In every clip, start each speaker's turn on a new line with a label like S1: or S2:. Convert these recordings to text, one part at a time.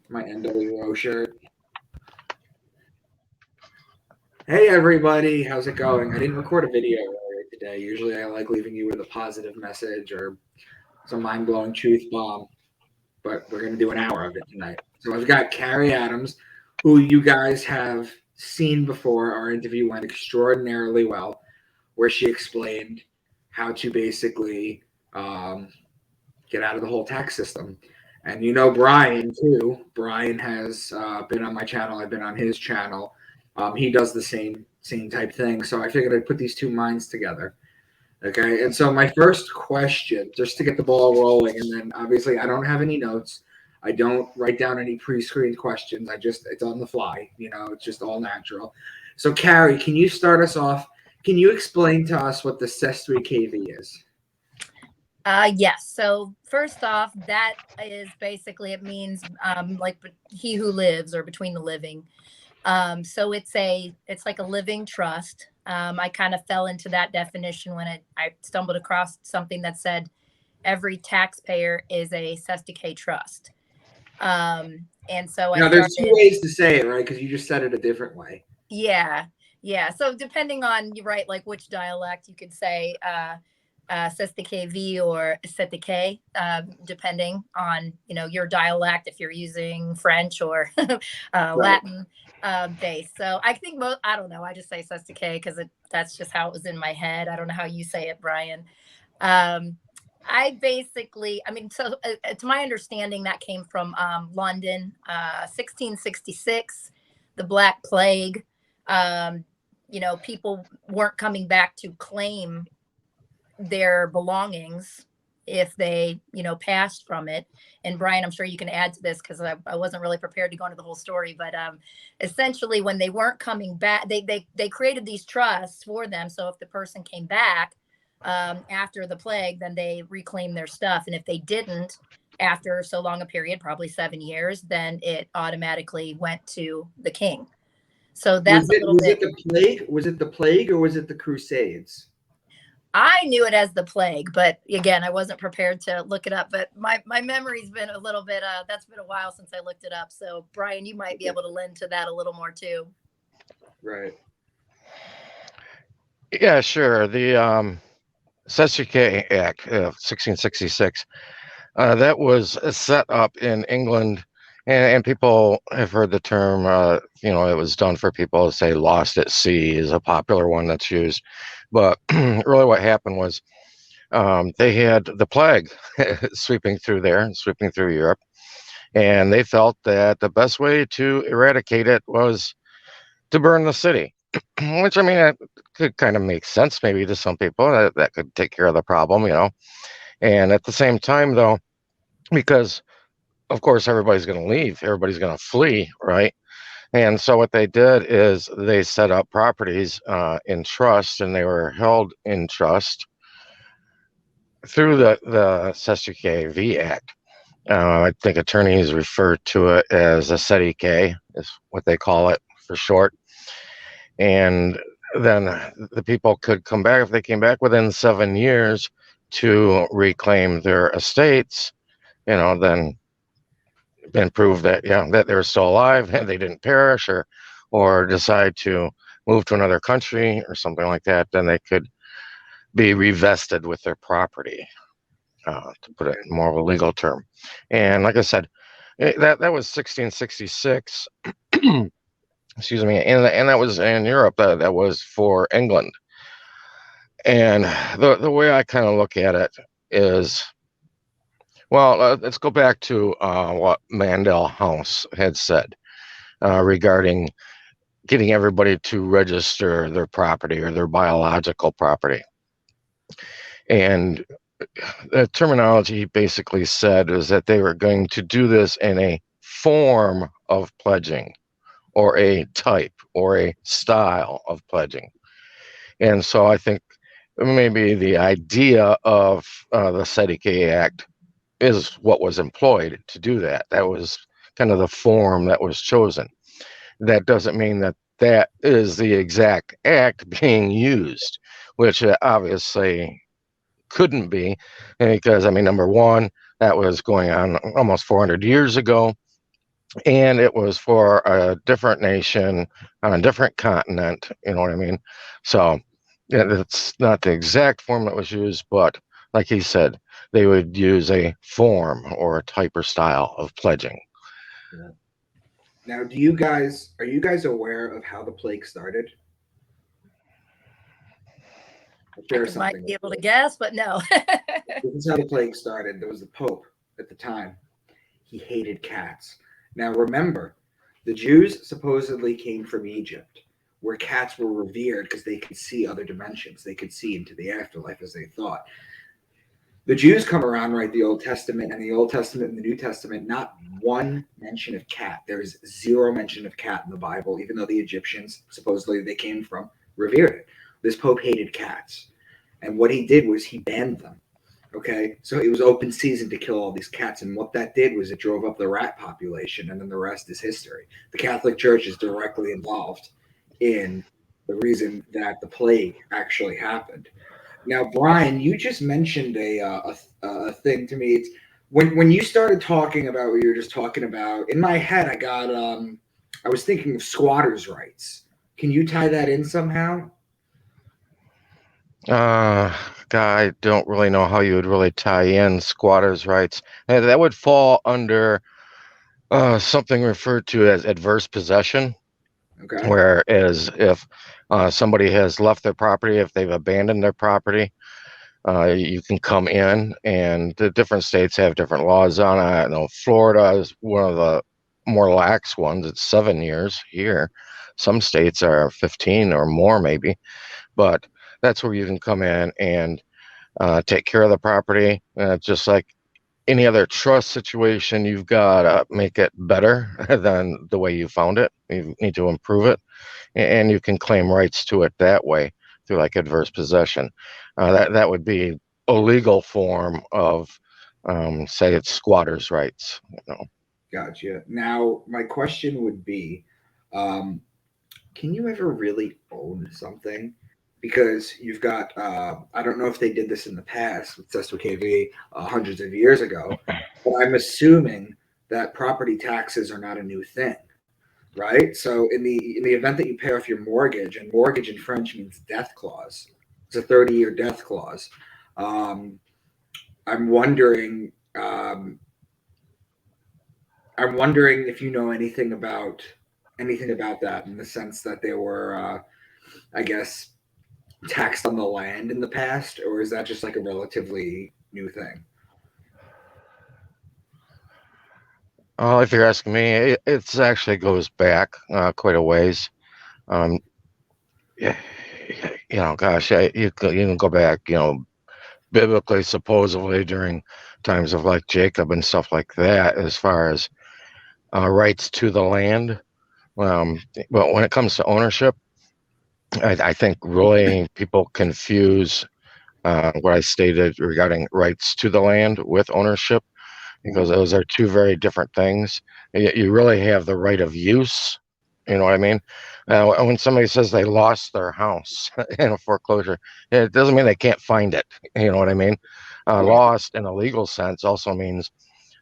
S1: My NWO shirt. Hey everybody, how's it going? I didn't record a video earlier today. Usually I like leaving you with a positive message or some mind-blowing truth bomb, but we're going to do an hour of it tonight. So I've got Kary Adams, who you guys have seen before. Our interview went extraordinarily well, where she explained how to basically um, get out of the whole tax system. And you know Bryan too. Bryan has been on my channel. I've been on his channel. He does the same type thing. So I figured I'd put these two minds together. Okay. And so my first question, just to get the ball rolling, and then obviously I don't have any notes. I don't write down any pre-screened questions. It's on the fly. It's just all natural. So Kary, can you start us off? Can you explain to us what the Sestri KV is?
S2: Yes. So first off, that is basically, it means like he who lives or between the living. So it's like a living trust. I kind of fell into that definition when I stumbled across something that said every taxpayer is a Sestike trust. And so I
S1: Now, there's two
S2: started.
S1: ways to say it, right? Because you just said it a different way.
S2: Yeah, yeah. So depending on, you're right, like which dialect you could say. SSTKV or STK, depending on your dialect, if you're using French or
S1: Right.
S2: Latin based. So I think I don't know. I just say SSTK because that's just how it was in my head. I don't know how you say it, Bryan. Um, I basically, I mean, so to my understanding, that came from London, 1666, the Black Plague. Um, people weren't coming back to claim their belongings if they passed from it. And Bryan, I'm sure you can add to this because I wasn't really prepared to go into the whole story, but essentially when they weren't coming back, they created these trusts for them, so if the person came back after the plague, then they reclaimed their stuff, and if they didn't after so long a period, probably 7 years, then it automatically went to the king. So
S1: Was
S2: that's a
S1: it
S2: little
S1: was it
S2: bit.
S1: the plague? Was it the plague or was it the Crusades?
S2: I knew it as the plague, but again, I wasn't prepared to look it up. But my memory's been a little bit. That's been a while since I looked it up. So Bryan, you might be
S1: Okay.
S2: able to lend to that a little more too.
S1: Right.
S3: Yeah, sure. The Sesquier Act of 1666, that was set up in England, and people have heard the term, it was done for people to say lost at sea is a popular one that's used. But really what happened was they had the plague sweeping through there and sweeping through Europe, and they felt that the best way to eradicate it was to burn the city. Which, I mean, it could kind of make sense maybe to some people that could take care of the problem. And at the same time, though, because of course everybody's going to leave, everybody's going to flee, right? And so what they did is they set up properties in trust, and they were held in trust through the Sesquier V Act. I think attorneys refer to it as a SEDIK, is what they call it for short. And then the people could come back if they came back within 7 years to reclaim their estates. Then prove that that they were still alive and they didn't perish, or decide to move to another country or something like that. Then they could be revested with their property, to put it in more of a legal term. And like I said, that was 1666. Excuse me, and that was in Europe. That was for England. And the way I kind of look at it is, well, let's go back to what Mandel House had said regarding getting everybody to register their property or their biological property. And the terminology he basically said is that they were going to do this in a form of pledging, or a type or a style of pledging. And so I think maybe the idea of the SEDIK Act is what was employed to do that. That was kind of the form that was chosen. That doesn't mean that that is the exact act being used, which obviously couldn't be, because, I mean, number one, that was going on almost 400 years ago. and it was for a different nation on a different continent. You know what I mean? So yeah, it's not the exact form that was used, but like he said, they would use a form or a type or style of pledging.
S1: Yeah. Now, are you guys aware of how the plague started? I'll
S2: I
S1: share
S2: could might
S1: something
S2: be
S1: with
S2: able to
S1: you.
S2: guess, but no.
S1: This is how the plague started. There was the Pope at the time. He hated cats. Now, remember, the Jews supposedly came from Egypt, where cats were revered because they could see other dimensions. They could see into the afterlife as they thought. The Jews come around, write the Old Testament, and the Old Testament and the New Testament, not one mention of cat. There is zero mention of cat in the Bible, even though the Egyptians, supposedly they came from, revered it. This Pope hated cats. And what he did was he banned them. Okay, so it was open season to kill all these cats, and what that did was it drove up the rat population, and then the rest is history. The Catholic Church is directly involved in the reason that the plague actually happened. Now, Brian, you just mentioned a thing to me. It's when you started talking about what you were just talking about. In my head, I was thinking of squatters' rights. Can you tie that in somehow?
S3: Uh, I don't really know how you would really tie in squatters' rights. That would fall under something referred to as adverse possession,
S1: Okay.
S3: whereas if somebody has left their property, if they've abandoned their property, you can come in, and the different states have different laws on it. I know Florida is one of the more lax ones. It's 7 years here. Some states are 15 or more, maybe, but that's where you can come in and take care of the property. Just like any other trust situation, you've got to make it better than the way you found it. You need to improve it, and you can claim rights to it that way through like adverse possession. That would be a legal form of, say, it's squatters' rights. You know.
S1: Gotcha. Now, my question would be, um, can you ever really own something? Because you've got, I don't know if they did this in the past with Sesto KV hundreds of years ago, but I'm assuming that property taxes are not a new thing, right? So in the event that you pay off your mortgage, and mortgage in French means death clause, it's a 30-year death clause. Um, I'm wondering, I'm wondering if you know anything about that in the sense that they were, I guess, taxed on the land in the past, or is that just like a relatively new thing?
S3: If you're asking me, it actually goes back quite a ways. Um, yeah, gosh, you can go back, biblically, supposedly during times of like Jacob and stuff like that, as far as rights to the land. Um, but when it comes to ownership, I think really people confuse what I stated regarding rights to the land with ownership, because
S1: Mhm.
S3: those are two very different things. You really have the right of use. You know what I mean? When somebody says they lost their house in a foreclosure, it doesn't mean they can't find it. You know what I mean?
S1: Right.
S3: Lost in a legal sense also means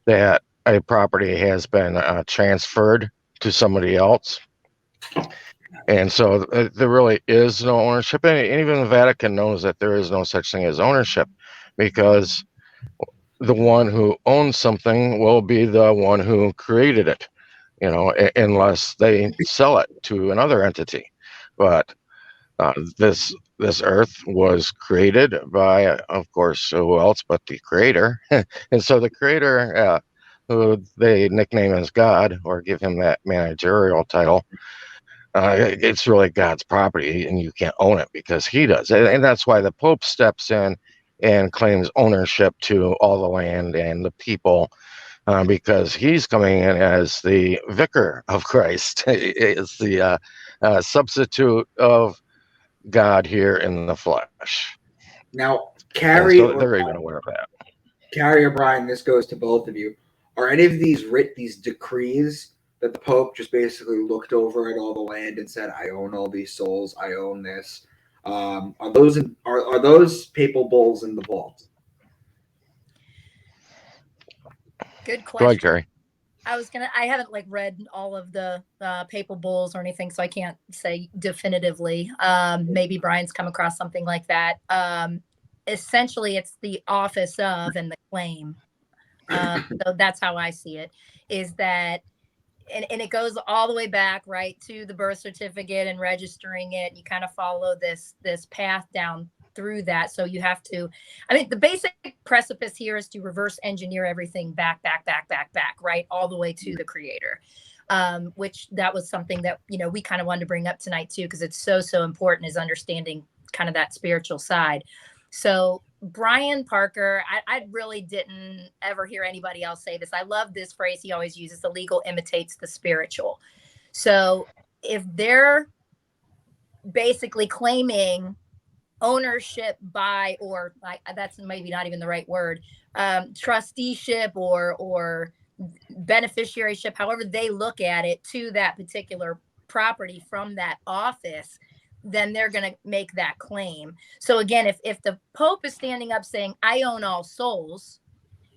S3: that a property has been transferred to somebody else. And so there really is no ownership. And even the Vatican knows that there is no such thing as ownership, because the one who owns something will be the one who created it, unless they sell it to another entity. But this earth was created by, of course, who else but the creator. And so the creator, who they nickname as God or give him that managerial title, it's really God's property, and you can't own it because he does. And that's why the Pope steps in and claims ownership to all the land and the people, because he's coming in as the vicar of Christ. It's the substitute of God here in the flesh.
S1: Now,
S3: And so they're even aware of that.
S1: Carrie or Brian, this goes to both of you. Are any of these decrees that the Pope just basically looked over at all the land and said, "I own all these souls. I own this"? Are those papal bulls in the vault?
S2: Good
S3: Go ahead,
S2: question.
S3: Kary.
S2: I haven't like read all of the papal bulls or anything, so I can't say definitively. Maybe Brian's come across something like that. Essentially, it's the office of and the claim. So that's how I see it, is that, and it goes all the way back, right, to the birth certificate and registering it. You kind of follow this path down through that. So you have to, I mean, the basic precipice here is to reverse engineer everything back, right, all the way to the creator. Which that was something that, you know, we kind of wanted to bring up tonight too, because it's so important, is understanding kind of that spiritual side. So Brian Parker, I really didn't ever hear anybody else say this. I love this phrase he always uses: the legal imitates the spiritual. So if they're basically claiming ownership by, or like, that's maybe not even the right word, trusteeship or beneficiaryship, however they look at it, to that particular property from that office, then they're going to make that claim. So again, if the Pope is standing up saying, I own all souls,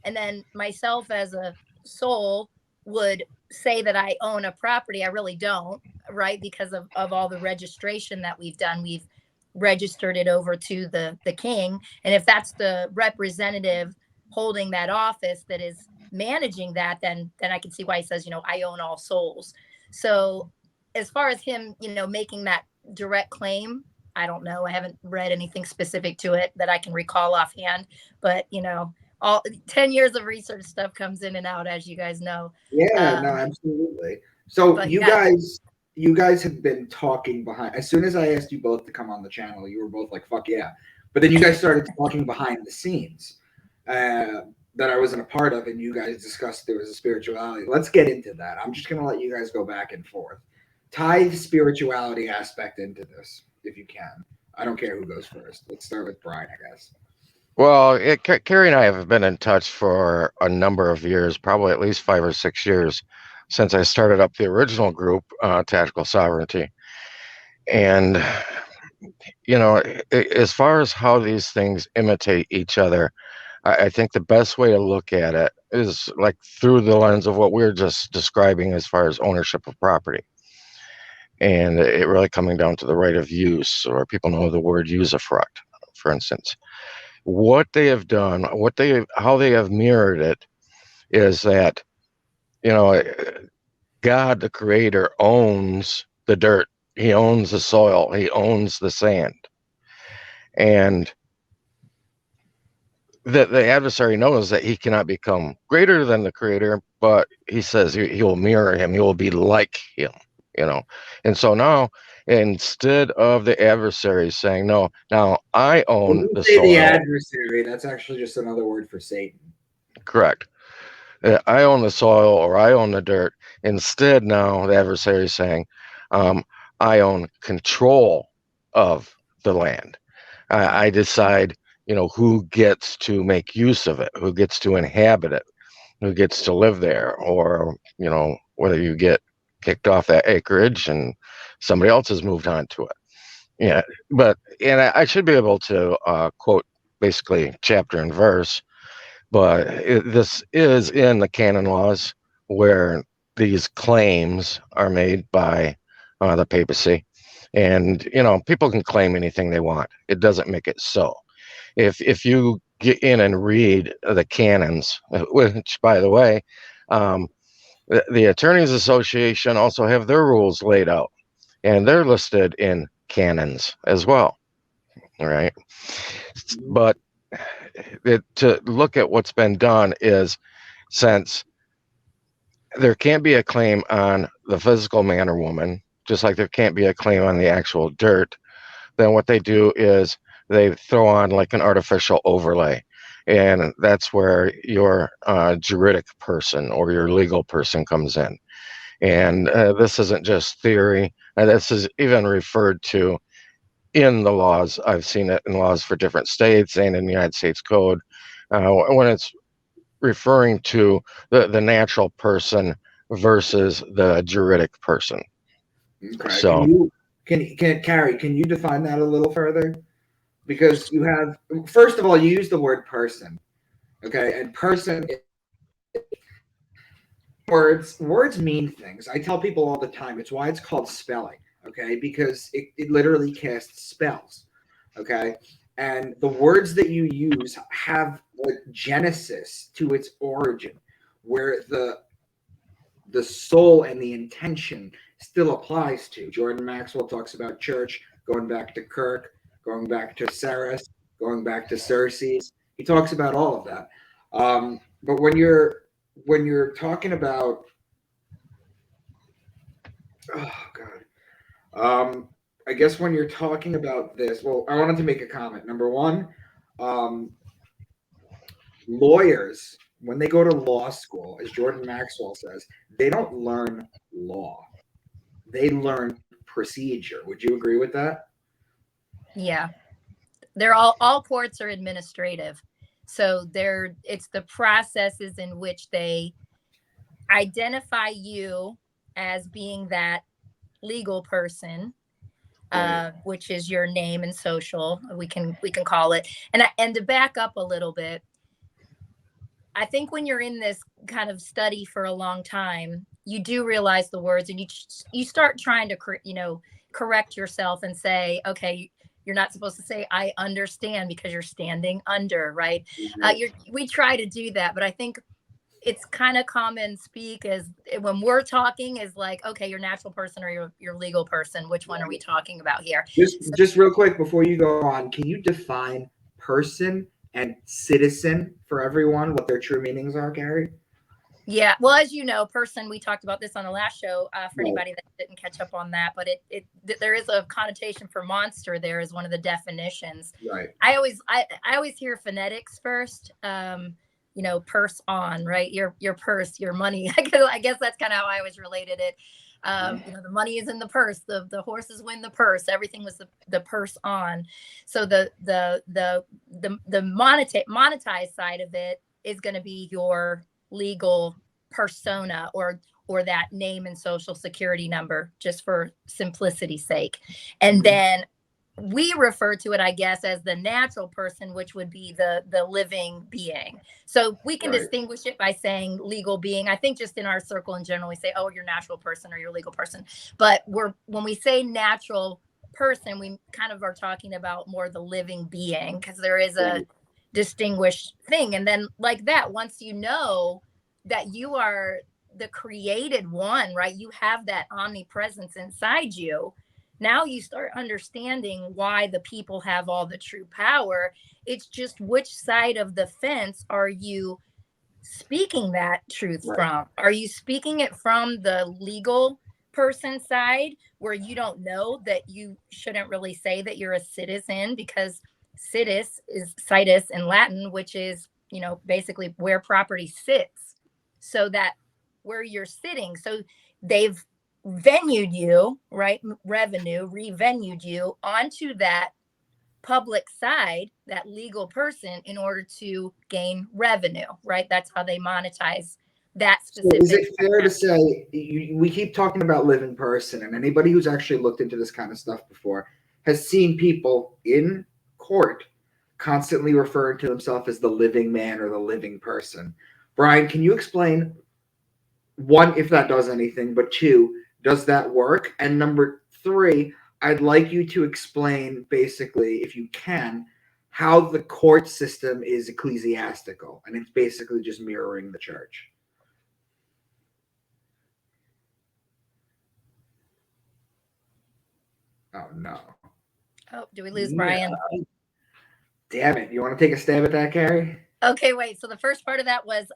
S2: and then myself as a soul would say that I own a property, I really don't, right? Because of all the registration that we've done. We've registered it over to the king. And if that's the representative holding that office that is managing that, then I can see why he says, you know, I own all souls. So as far as him, you know, making that direct claim, I don't know. I haven't read anything specific to it that I can recall offhand, but you know, all 10 years of research stuff comes in and out, as you guys know.
S1: Yeah, no, absolutely. So
S2: But
S1: you
S2: yeah,
S1: guys have been talking behind. As soon as I asked you both to come on the channel, you were both like, "Fuck yeah!" But then you guys started talking behind the scenes that I wasn't a part of, and you guys discussed there was a spirituality. Let's get into that. I'm just gonna let you guys go back and forth. Tie the spirituality aspect into this if you can. I don't care who goes first. Let's start with Brian, I guess.
S3: Well, Kary and I have been in touch for a number of years, probably at least 5 or 6 years, since I started up the original group, Tactical Sovereignty. And, you know, as far as how these things imitate each other, I think the best way to look at it is like through the lens of what we're just describing as far as ownership of property. And it really coming down to the right of use, or people know the word usufruct, for instance. What they have done, how they have mirrored it, is that, you know, God, the creator, owns the dirt. He owns the soil. He owns the sand. And the adversary knows that he cannot become greater than the creator, but he says he will mirror him. He will be like him, you know. And so now, instead of the adversary saying, no, now I
S1: When
S3: own
S1: you
S3: the
S1: say the
S3: soil,
S1: adversary, that's actually just another word for Satan.
S3: correct. I own the soil, or I own the dirt. Instead, now the adversary is saying, um, I own control of the land. I decide, you know, who gets to make use of it, who gets to inhabit it, who gets to live there, or, you know, whether you get kicked off that acreage and somebody else has moved on to it. Yeah, but, and I should be able to quote basically chapter and verse, but this is in the canon laws where these claims are made by the papacy. And, you know, people can claim anything they want. It doesn't make it so. If you get in and read the canons, which, by the way, the Attorneys Association also have their rules laid out, and they're listed in canons as well. All right. But to look at what's been done is, since there can't be a claim on the physical man or woman, just like there can't be a claim on the actual dirt, then what they do is they throw on like an artificial overlay. And that's where your juridic person or your legal person comes in. And this isn't just theory. This is even referred to in the laws. I've seen it in laws for different states and in the United States Code when it's referring to the natural person versus the juridic person.
S1: Okay.
S3: So,
S1: Can Kary, can you define that a little further? Because you have, first of all, you use the word person. Okay, and person Words mean things. I tell people all the time, it's why it's called spelling, okay? Because it literally casts spells, okay? And the words that you use have a genesis to its origin, where the soul and the intention still applies to. Jordan Maxwell talks about church, going back to Kirk, going back to Ceres, going back to Circes. He talks about all of that. But when you're talking about, oh God, I guess when you're talking about this, well, I wanted to make a comment. Number one, um, lawyers, when they go to law school, as Jordan Maxwell says, they don't learn law. They learn procedure. Would you agree with that?
S2: Yeah. They're all courts are administrative. So it's the processes in which they identify you as being that legal person,
S1: Right.
S2: which is your name and social, we can call it. And to back up a little bit, I think when you're in this kind of study for a long time, you do realize the words, and you start trying to correct yourself and say, okay, you're not supposed to say I understand because you're standing under, right? We try to do that, but I think it's kind of common speak as when we're talking is like, okay, your natural person or your legal person, which one are we talking about here?
S1: Just real quick before you go on, can you define person and citizen for everyone, what their true meanings are, Kary?
S2: Yeah, well, as you know, person, we talked about this on the last show, for
S1: Right.
S2: anybody that didn't catch up on that, but there is a connotation for monster there as one of the definitions.
S1: Right.
S2: I always hear phonetics first. Purse on, right? Your purse, your money. I guess that's kind of how I always related it. The money is in the purse. The horses win the purse. Everything was the purse on. So the monetized side of it is going to be your legal persona or that name and social security number, just for simplicity's sake. And then we refer to it, I guess, as the natural person, which would be the living being. So we can distinguish it by saying legal being. I think just in our circle in general, we say, oh, you're natural person or you're legal person. But when we say natural person, we kind of are talking about more the living being, because there is a distinguished thing. And then like that, once you know that you are the created one, right? You have that omnipresence inside you. Now you start understanding why the people have all the true power. It's just which side of the fence are you speaking that truth from? Are you speaking it from the legal person side, where you don't know that you shouldn't really say that you're a citizen, because situs is situs in Latin, which is, basically where property sits. So that where you're sitting. So they've venued you, right? Revenued you onto that public side, that legal person, in order to gain revenue, right? That's how they monetize that specific.
S1: So is it fair to say, we keep talking about living person, and anybody who's actually looked into this kind of stuff before has seen people in court constantly referring to themselves as the living man or the living person. Bryan, can you explain, one, if that does anything, but two, does that work? And number three, I'd like you to explain, basically, if you can, how the court system is ecclesiastical, and it's basically just mirroring the church. Oh, no.
S2: Oh, do we lose Bryan?
S1: Damn it. You want to take a stab at that, Kary?
S2: Okay, wait. So the first part of that was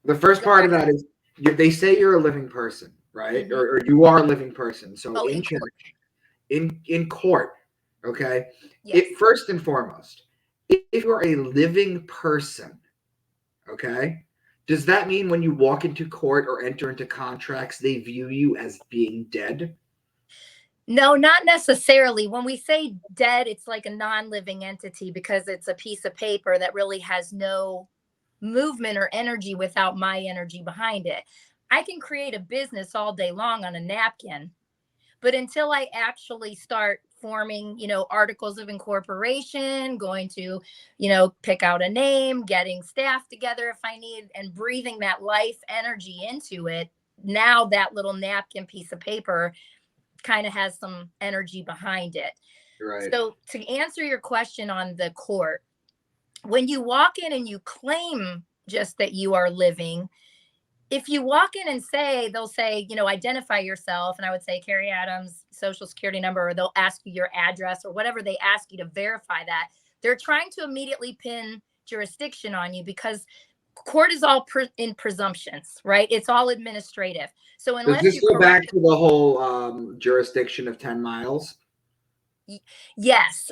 S1: the first part of that is they say you're a living person, right? Mm-hmm. Or you are a living person. So in church, in court, okay? Yes. First and foremost, if you're a living person, okay, does that mean when you walk into court or enter into contracts, they view you as being dead?
S2: No, not necessarily. When we say dead, it's like a non-living entity, because it's a piece of paper that really has no movement or energy without my energy behind it. I can create a business all day long on a napkin, but until I actually start forming, articles of incorporation, going to, pick out a name, getting staff together if I need, and breathing that life energy into it. Now that little napkin piece of paper kind of has some energy behind it.
S1: Right.
S2: So to answer your question on the court, when you walk in and you claim just that you are living, if you walk in and they'll say, identify yourself. And I would say Kary Adams, social security number, or they'll ask you your address or whatever they ask you to verify that. They're trying to immediately pin jurisdiction on you because court is all in presumptions, right? It's all administrative. So unless
S1: does this
S2: you
S1: go back to the whole jurisdiction of 10 miles?
S2: Yes.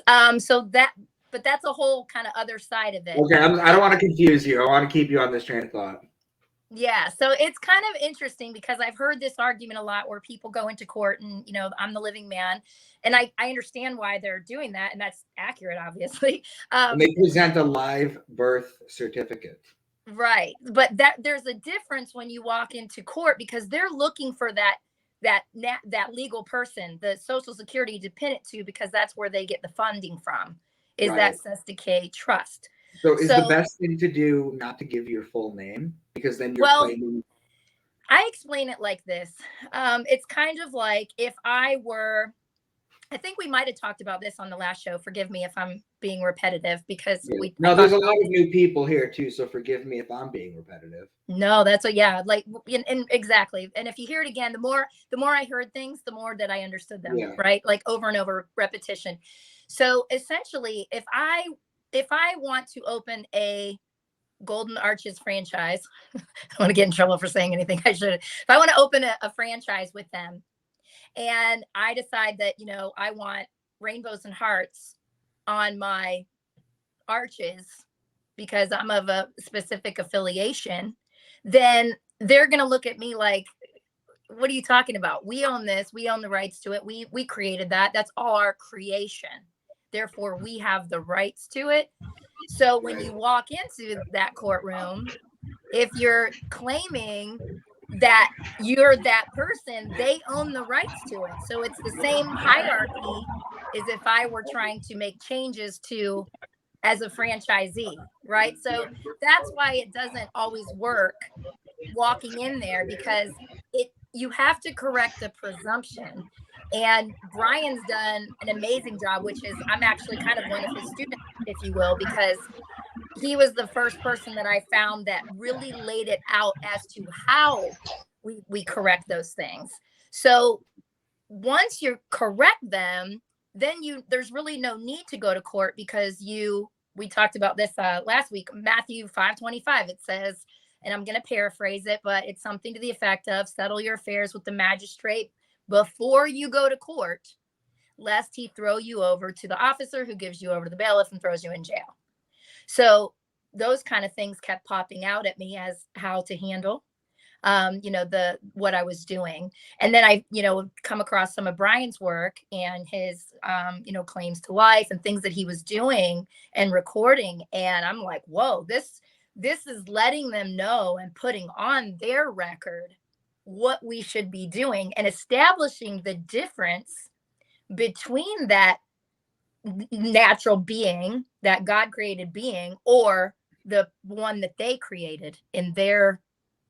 S2: But that's a whole kind of other side of it.
S1: Okay, I don't want to confuse you. I want to keep you on this train of thought.
S2: Yeah, so it's kind of interesting because I've heard this argument a lot where people go into court and, I'm the living man. And I understand why they're doing that. And that's accurate, obviously.
S1: And they present a live birth certificate.
S2: Right. But there's a difference when you walk into court because they're looking for that legal person, the Social Security dependent to, because that's where they get the funding from, is that Sesta trust.
S1: So is the best thing to do not to give your full name? Because then you're claiming.
S2: I explain it like this. It's kind of like if I think we might have talked about this on the last show. Forgive me if I'm being repetitive because
S1: there's a lot of new people here too. So forgive me if I'm being repetitive.
S2: No, and exactly. And if you hear it again, the more I heard things, the more that I understood them, right? Like over and over repetition. So essentially, if I want to open a Golden Arches franchise, I want to get in trouble for saying anything I shouldn't. If I want to open a franchise with them and I decide that, I want rainbows and hearts on my arches because I'm of a specific affiliation, then they're going to look at me like, what are you talking about? We own this. We own the rights to it. We created that. That's all our creation. Therefore, we have the rights to it. So when you walk into that courtroom, if you're claiming that you're that person, they own the rights to it. So it's the same hierarchy as if I were trying to make changes to as a franchisee, right? So that's why it doesn't always work walking in there because you have to correct the presumption. And Bryan's done an amazing job, which is I'm actually kind of one of his students, if you will, because he was the first person that I found that really laid it out as to how we correct those things. So once you correct them, then there's really no need to go to court because we talked about this last week, Matthew 5:25, it says, and I'm going to paraphrase it, but it's something to the effect of settle your affairs with the magistrate before you go to court, lest he throw you over to the officer who gives you over to the bailiff and throws you in jail. So those kind of things kept popping out at me as how to handle, what I was doing. And then I, come across some of Bryan's work and his, claims to life and things that he was doing and recording. And I'm like, whoa, this is letting them know and putting on their record what we should be doing and establishing the difference between that natural being, that God created being, or the one that they created in their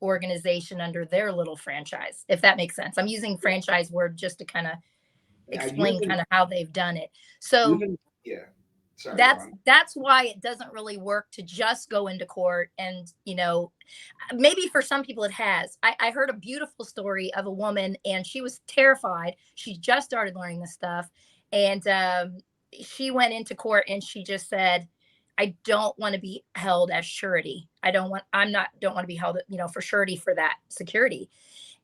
S2: organization under their little franchise, if that makes sense. I'm using franchise word just to kind of explain kind of how they've done it. So
S1: Sorry,
S2: that's why it doesn't really work to just go into court. And, maybe for some people it has. I heard a beautiful story of a woman and she was terrified. She just started learning this stuff. And she went into court and she just said, I don't want to be held as surety. Don't want to be held, for surety for that security.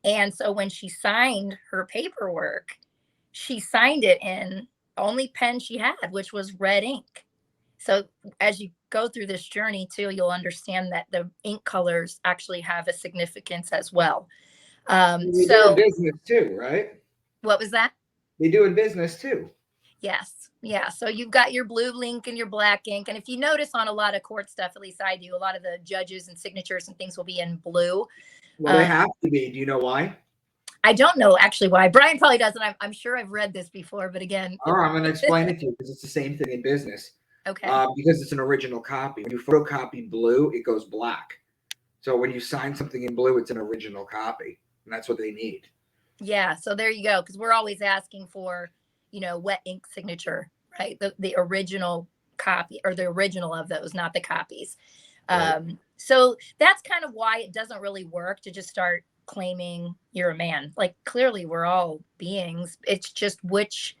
S2: And so when she signed her paperwork, she signed it in only pen she had, which was red ink. So as you go through this journey too, you'll understand that the ink colors actually have a significance as well.
S1: They do in business too, right?
S2: What was that?
S1: They do in business too.
S2: Yes. Yeah. So you've got your blue ink and your black ink. And if you notice on a lot of court stuff, at least I do, a lot of the judges and signatures and things will be in blue.
S1: Well, they have to be. Do you know why?
S2: I don't know actually why. Brian probably doesn't. I'm sure I've read this before, but again.
S1: All right, I'm going to explain it to you because it's the same thing in business.
S2: Okay.
S1: Because it's an original copy. When you photocopy blue, it goes black. So when you sign something in blue, it's an original copy, and that's what they need.
S2: Yeah. So there you go. Because we're always asking for, wet ink signature, right? The original copy or the original of those, not the copies.
S1: Right.
S2: So that's kind of why it doesn't really work to just start claiming you're a man. Like clearly we're all beings. It's just which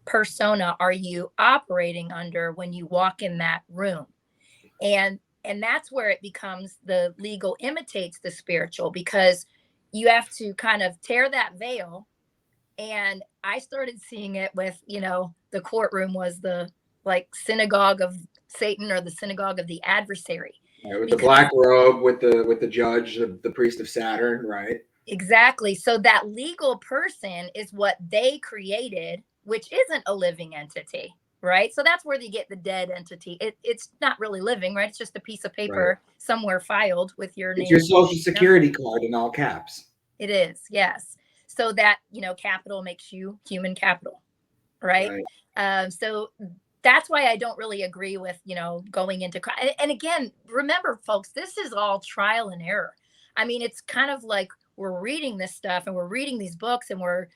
S2: persona are you operating under when you walk in that room? And that's where it becomes the legal imitates the spiritual, because you have to kind of tear that veil. And I started seeing it with, the courtroom was the like synagogue of Satan or the synagogue of the adversary.
S1: Right, with the black robe, with the judge, the priest of Saturn, right?
S2: Exactly. So that legal person is what they created, which isn't a living entity, right? So that's where they get the dead entity. It's not really living, right? It's just a piece of paper somewhere filed with your name.
S1: It's your social security card in all caps.
S2: It is, yes. So that, capital makes you human capital, right? So that's why I don't really agree with, going into, and again, remember folks, this is all trial and error. I mean, it's kind of like we're reading this stuff and we're reading these books and we're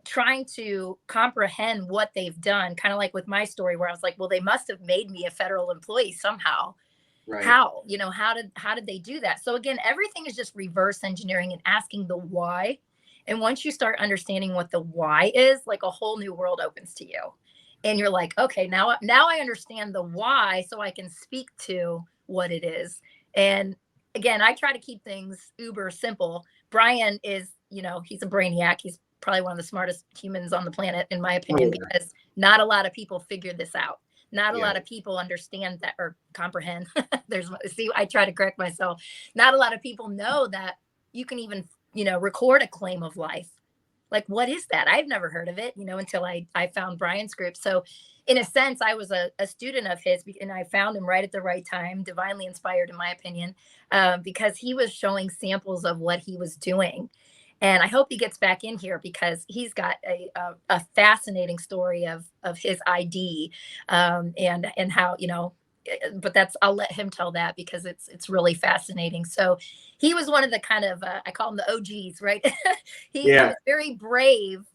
S2: trying to comprehend what they've done. Kind of like with my story where I was like, well, they must have made me a federal employee somehow. Right. How, how did they do that? So again, everything is just reverse engineering and asking the why. And once you start understanding what the why is, like a whole new world opens to you. And you're like, okay, now I understand the why, so I can speak to what it is. And again, I try to keep things uber simple. Brian is, he's a brainiac. He's probably one of the smartest humans on the planet, in my opinion, because not a lot of people figure this out. Not a lot of people understand that or comprehend. I try to correct myself. Not a lot of people know that you can even, record a claim of life. Like, what is that? I've never heard of it, until I found Brian's group. So in a sense, I was a student of his, and I found him right at the right time, divinely inspired, in my opinion, because he was showing samples of what he was doing. And I hope he gets back in here because he's got a fascinating story of his ID and how, but I'll let him tell that because it's really fascinating. So he was one of the kind of, I call him the OGs, right? He was very brave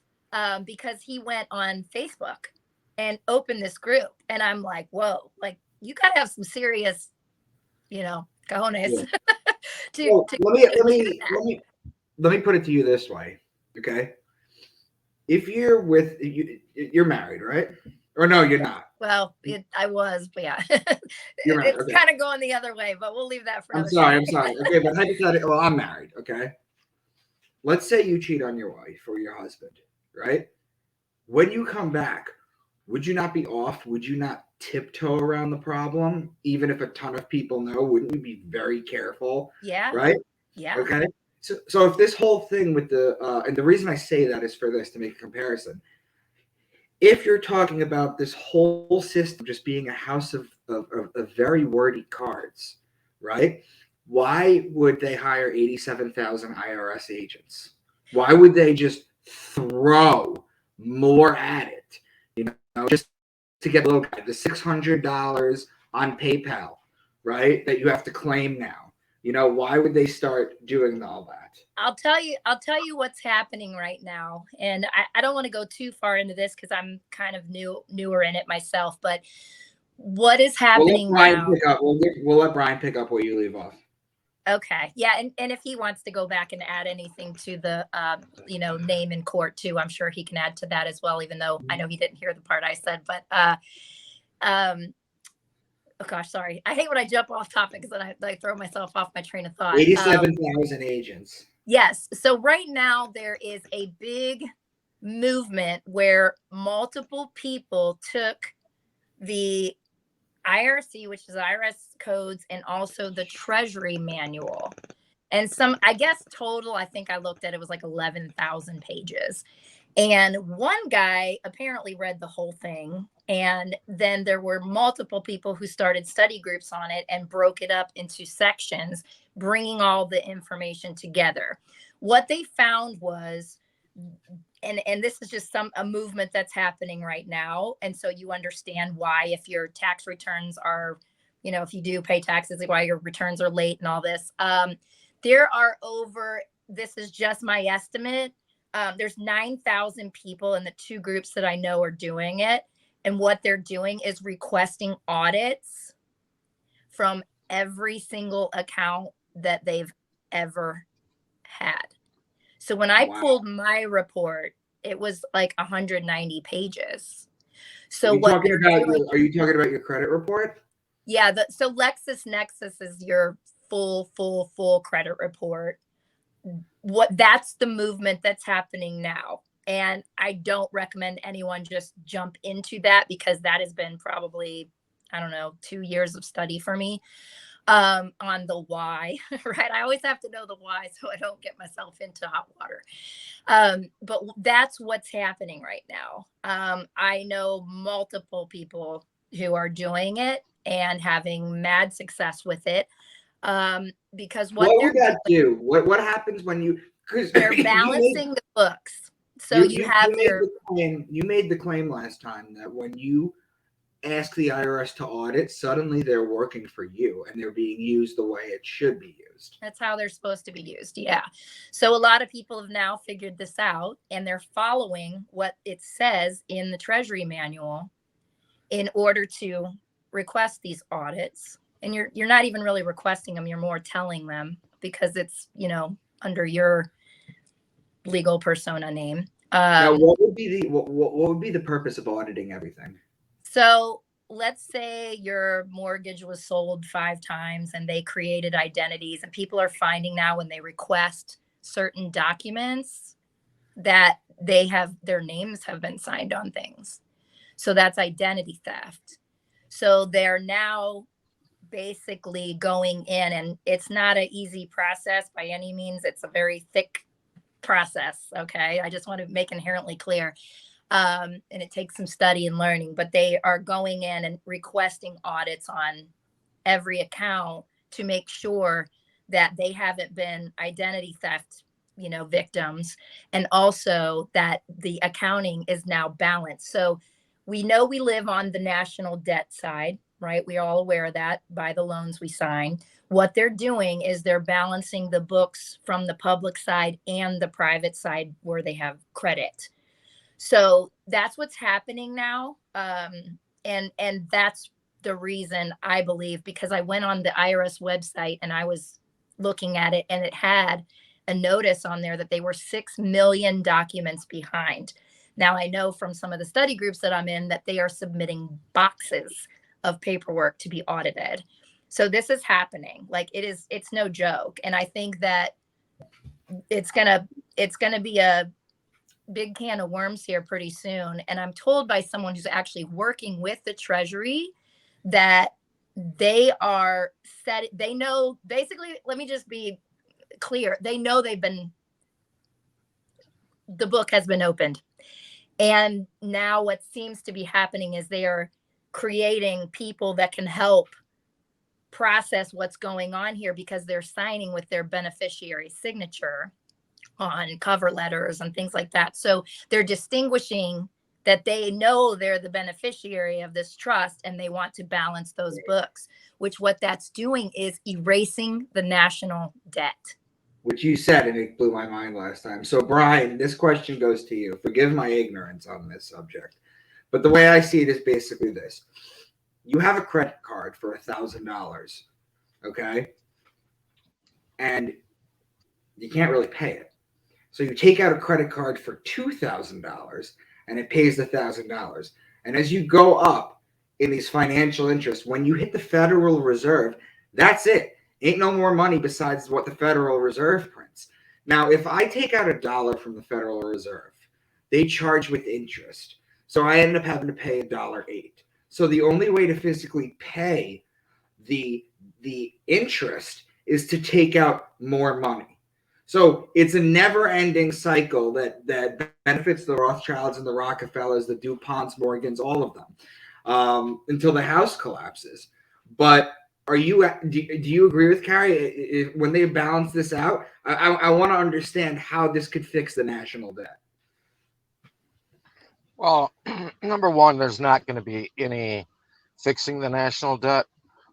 S2: because he went on Facebook and opened this group. And I'm like, whoa, like you got to have some serious, cojones.
S1: Let me put it to you this way. Okay. If you're you're married, right? Or no, you're not.
S2: Well, I was, but yeah,
S1: right,
S2: it's kind of going the other way, but we'll leave that for.
S1: I'm sorry. Okay, but hypothetically, well, I'm married. Okay, let's say you cheat on your wife or your husband, right? When you come back, would you not be off? Would you not tiptoe around the problem, even if a ton of people know? Wouldn't you be very careful?
S2: Yeah.
S1: Right.
S2: Yeah.
S1: Okay. So if this whole thing with and the reason I say that is for this, to make a comparison. If you're talking about this whole system just being a house of very wordy cards, right? Why would they hire 87,000 IRS agents? Why would they just throw more at it? Just to get a little guy, the $600 on PayPal, right? That you have to claim now. Why would they start doing all that?
S2: I'll tell you what's happening right now. And I don't want to go too far into this because I'm kind of newer in it myself, but what is happening now?
S1: We'll let Brian pick up where you leave off.
S2: Okay. Yeah. And if he wants to go back and add anything to the, name in court too, I'm sure he can add to that as well, even though I know he didn't hear the part I said, but, oh gosh, sorry. I hate when I jump off topic because then I throw myself off my train of thought.
S1: 87,000 agents.
S2: Yes. So right now there is a big movement where multiple people took the IRC, which is IRS codes, and also the Treasury manual. And I guess total, I think I looked at it was like 11,000 pages. And one guy apparently read the whole thing And then there were multiple people who started study groups on it and broke it up into sections, bringing all the information together. What they found was, and this is just a movement that's happening right now. And so you understand why, if your tax returns are, if you do pay taxes, why your returns are late and all this. There are this is just my estimate. There's 9,000 people in the two groups that I know are doing it. And what they're doing is requesting audits from every single account that they've ever had. So when I pulled my report, it was like 190 pages. So
S1: are you talking about your credit report?
S2: Yeah. So LexisNexis is your full credit report. That's the movement that's happening now. And I don't recommend anyone just jump into that, because that has been probably, 2 years of study for me on the why, right? I always have to know the why so I don't get myself into hot water. But that's what's happening right now. I know multiple people who are doing it and having mad success with it. Because what would
S1: that do? What happens when because
S2: they're balancing the books. So you
S1: made the claim last time that when you ask the IRS to audit, suddenly they're working for you and they're being used the way it should be used.
S2: That's how they're supposed to be used. Yeah. So a lot of people have now figured this out, and they're following what it says in the Treasury manual in order to request these audits. And you're not even really requesting them. You're more telling them, because it's, under your legal persona name.
S1: Now, what would be the purpose of auditing everything?
S2: So let's say your mortgage was sold 5 times and they created identities, and people are finding now when they request certain documents that their names have been signed on things. So that's identity theft. So they're now basically going in, and it's not an easy process by any means. It's a very thick process. Okay. I just want to make inherently clear. And it takes some study and learning, but they are going in and requesting audits on every account to make sure that they haven't been identity theft, victims, and also that the accounting is now balanced. So we know we live on the national debt side, right? We're all aware of that by the loans we sign. What they're doing is they're balancing the books from the public side and the private side where they have credit. So that's what's happening now. And that's the reason, I believe, because I went on the IRS website and I was looking at it, and it had a notice on there that they were 6 million documents behind. Now, I know from some of the study groups that I'm in that they are submitting boxes of paperwork to be audited. So this is happening. Like, it's no joke. And I think that it's gonna be a big can of worms here pretty soon. And I'm told by someone who's actually working with the Treasury that they know, basically, let me just be clear. They know the book has been opened. And now what seems to be happening is they are creating people that can help process what's going on here, because they're signing with their beneficiary signature on cover letters and things like that. So they're distinguishing that they know they're the beneficiary of this trust, and they want to balance those books, which what that's doing is erasing the national debt.
S1: Which you said, and it blew my mind last time. So, Brian, this question goes to you. Forgive my ignorance on this subject, but the way I see it is basically this. You have a credit card for $1,000, okay? And you can't really pay it. So you take out a credit card for $2,000 and it pays the $1,000. And as you go up in these financial interests, when you hit the Federal Reserve, that's it. Ain't no more money besides what the Federal Reserve prints. Now, if I take out $1 from the Federal Reserve, they charge with interest. So I end up having to pay $1.08. So the only way to physically pay the interest is to take out more money. So it's a never-ending cycle that benefits the Rothschilds and the Rockefellers, the DuPonts, Morgans, all of them, until the house collapses. But do you agree with Kary? When they balance this out, I want to understand how this could fix the national debt.
S3: Well, number one, there's not going to be any fixing the national debt.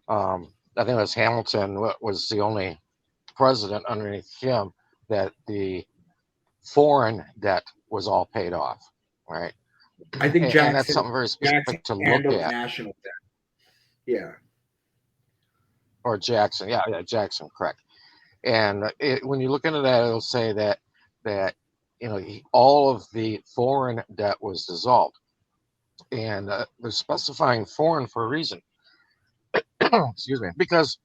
S3: I think it was Hamilton was the only president underneath him that the foreign debt was all paid off, right?
S1: I think
S3: And that's something very specific to look
S1: handled
S3: at.
S1: national debt. Yeah.
S3: Or Jackson, yeah, Jackson, correct. And when you look into that, it'll say that all of the foreign debt was dissolved, and they're specifying foreign for a reason. Excuse me, because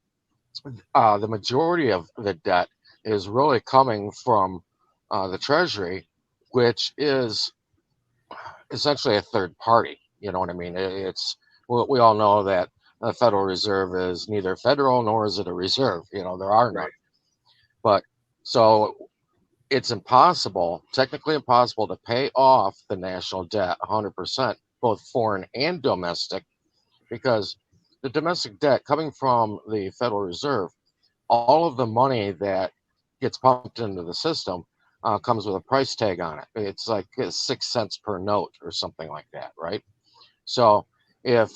S3: the majority of the debt is really coming from the Treasury, which is essentially a third party. You know what I mean? We all know that the Federal Reserve is neither federal nor is it a reserve. There are none.
S1: Right.
S3: But so it's technically impossible, to pay off the national debt 100%, both foreign and domestic, because the domestic debt coming from the Federal Reserve, all of the money that gets pumped into the system comes with a price tag on it. It's like 6 cents per note or something like that, right? So if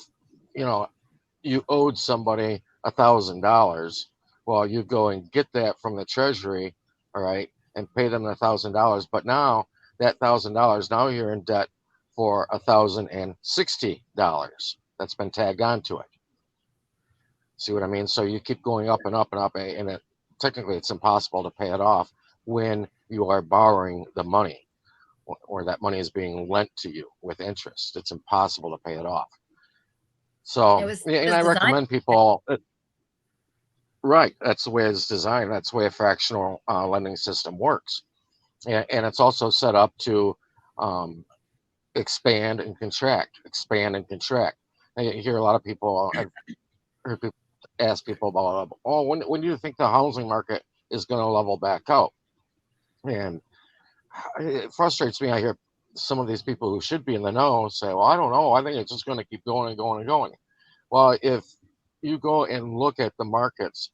S3: you owed somebody $1,000, well, you go and get that from the Treasury, all right, and pay them $1,000. But now that $1,000, now you're in debt for $1,060 that's been tagged onto it. See what I mean? So you keep going up and up and up, and technically it's impossible to pay it off when you are borrowing the money, or that money is being lent to you with interest. It's impossible to pay it off. So, and I recommend people, right, that's the way it's designed. That's the way a fractional lending system works. And it's also set up to expand and contract. I hear a lot of people, I've heard people ask people about, when do you think the housing market is going to level back out? And it frustrates me. I hear some of these people who should be in the know say, well, I don't know. I think it's just going to keep going and going and going. Well, if you go and look at the markets,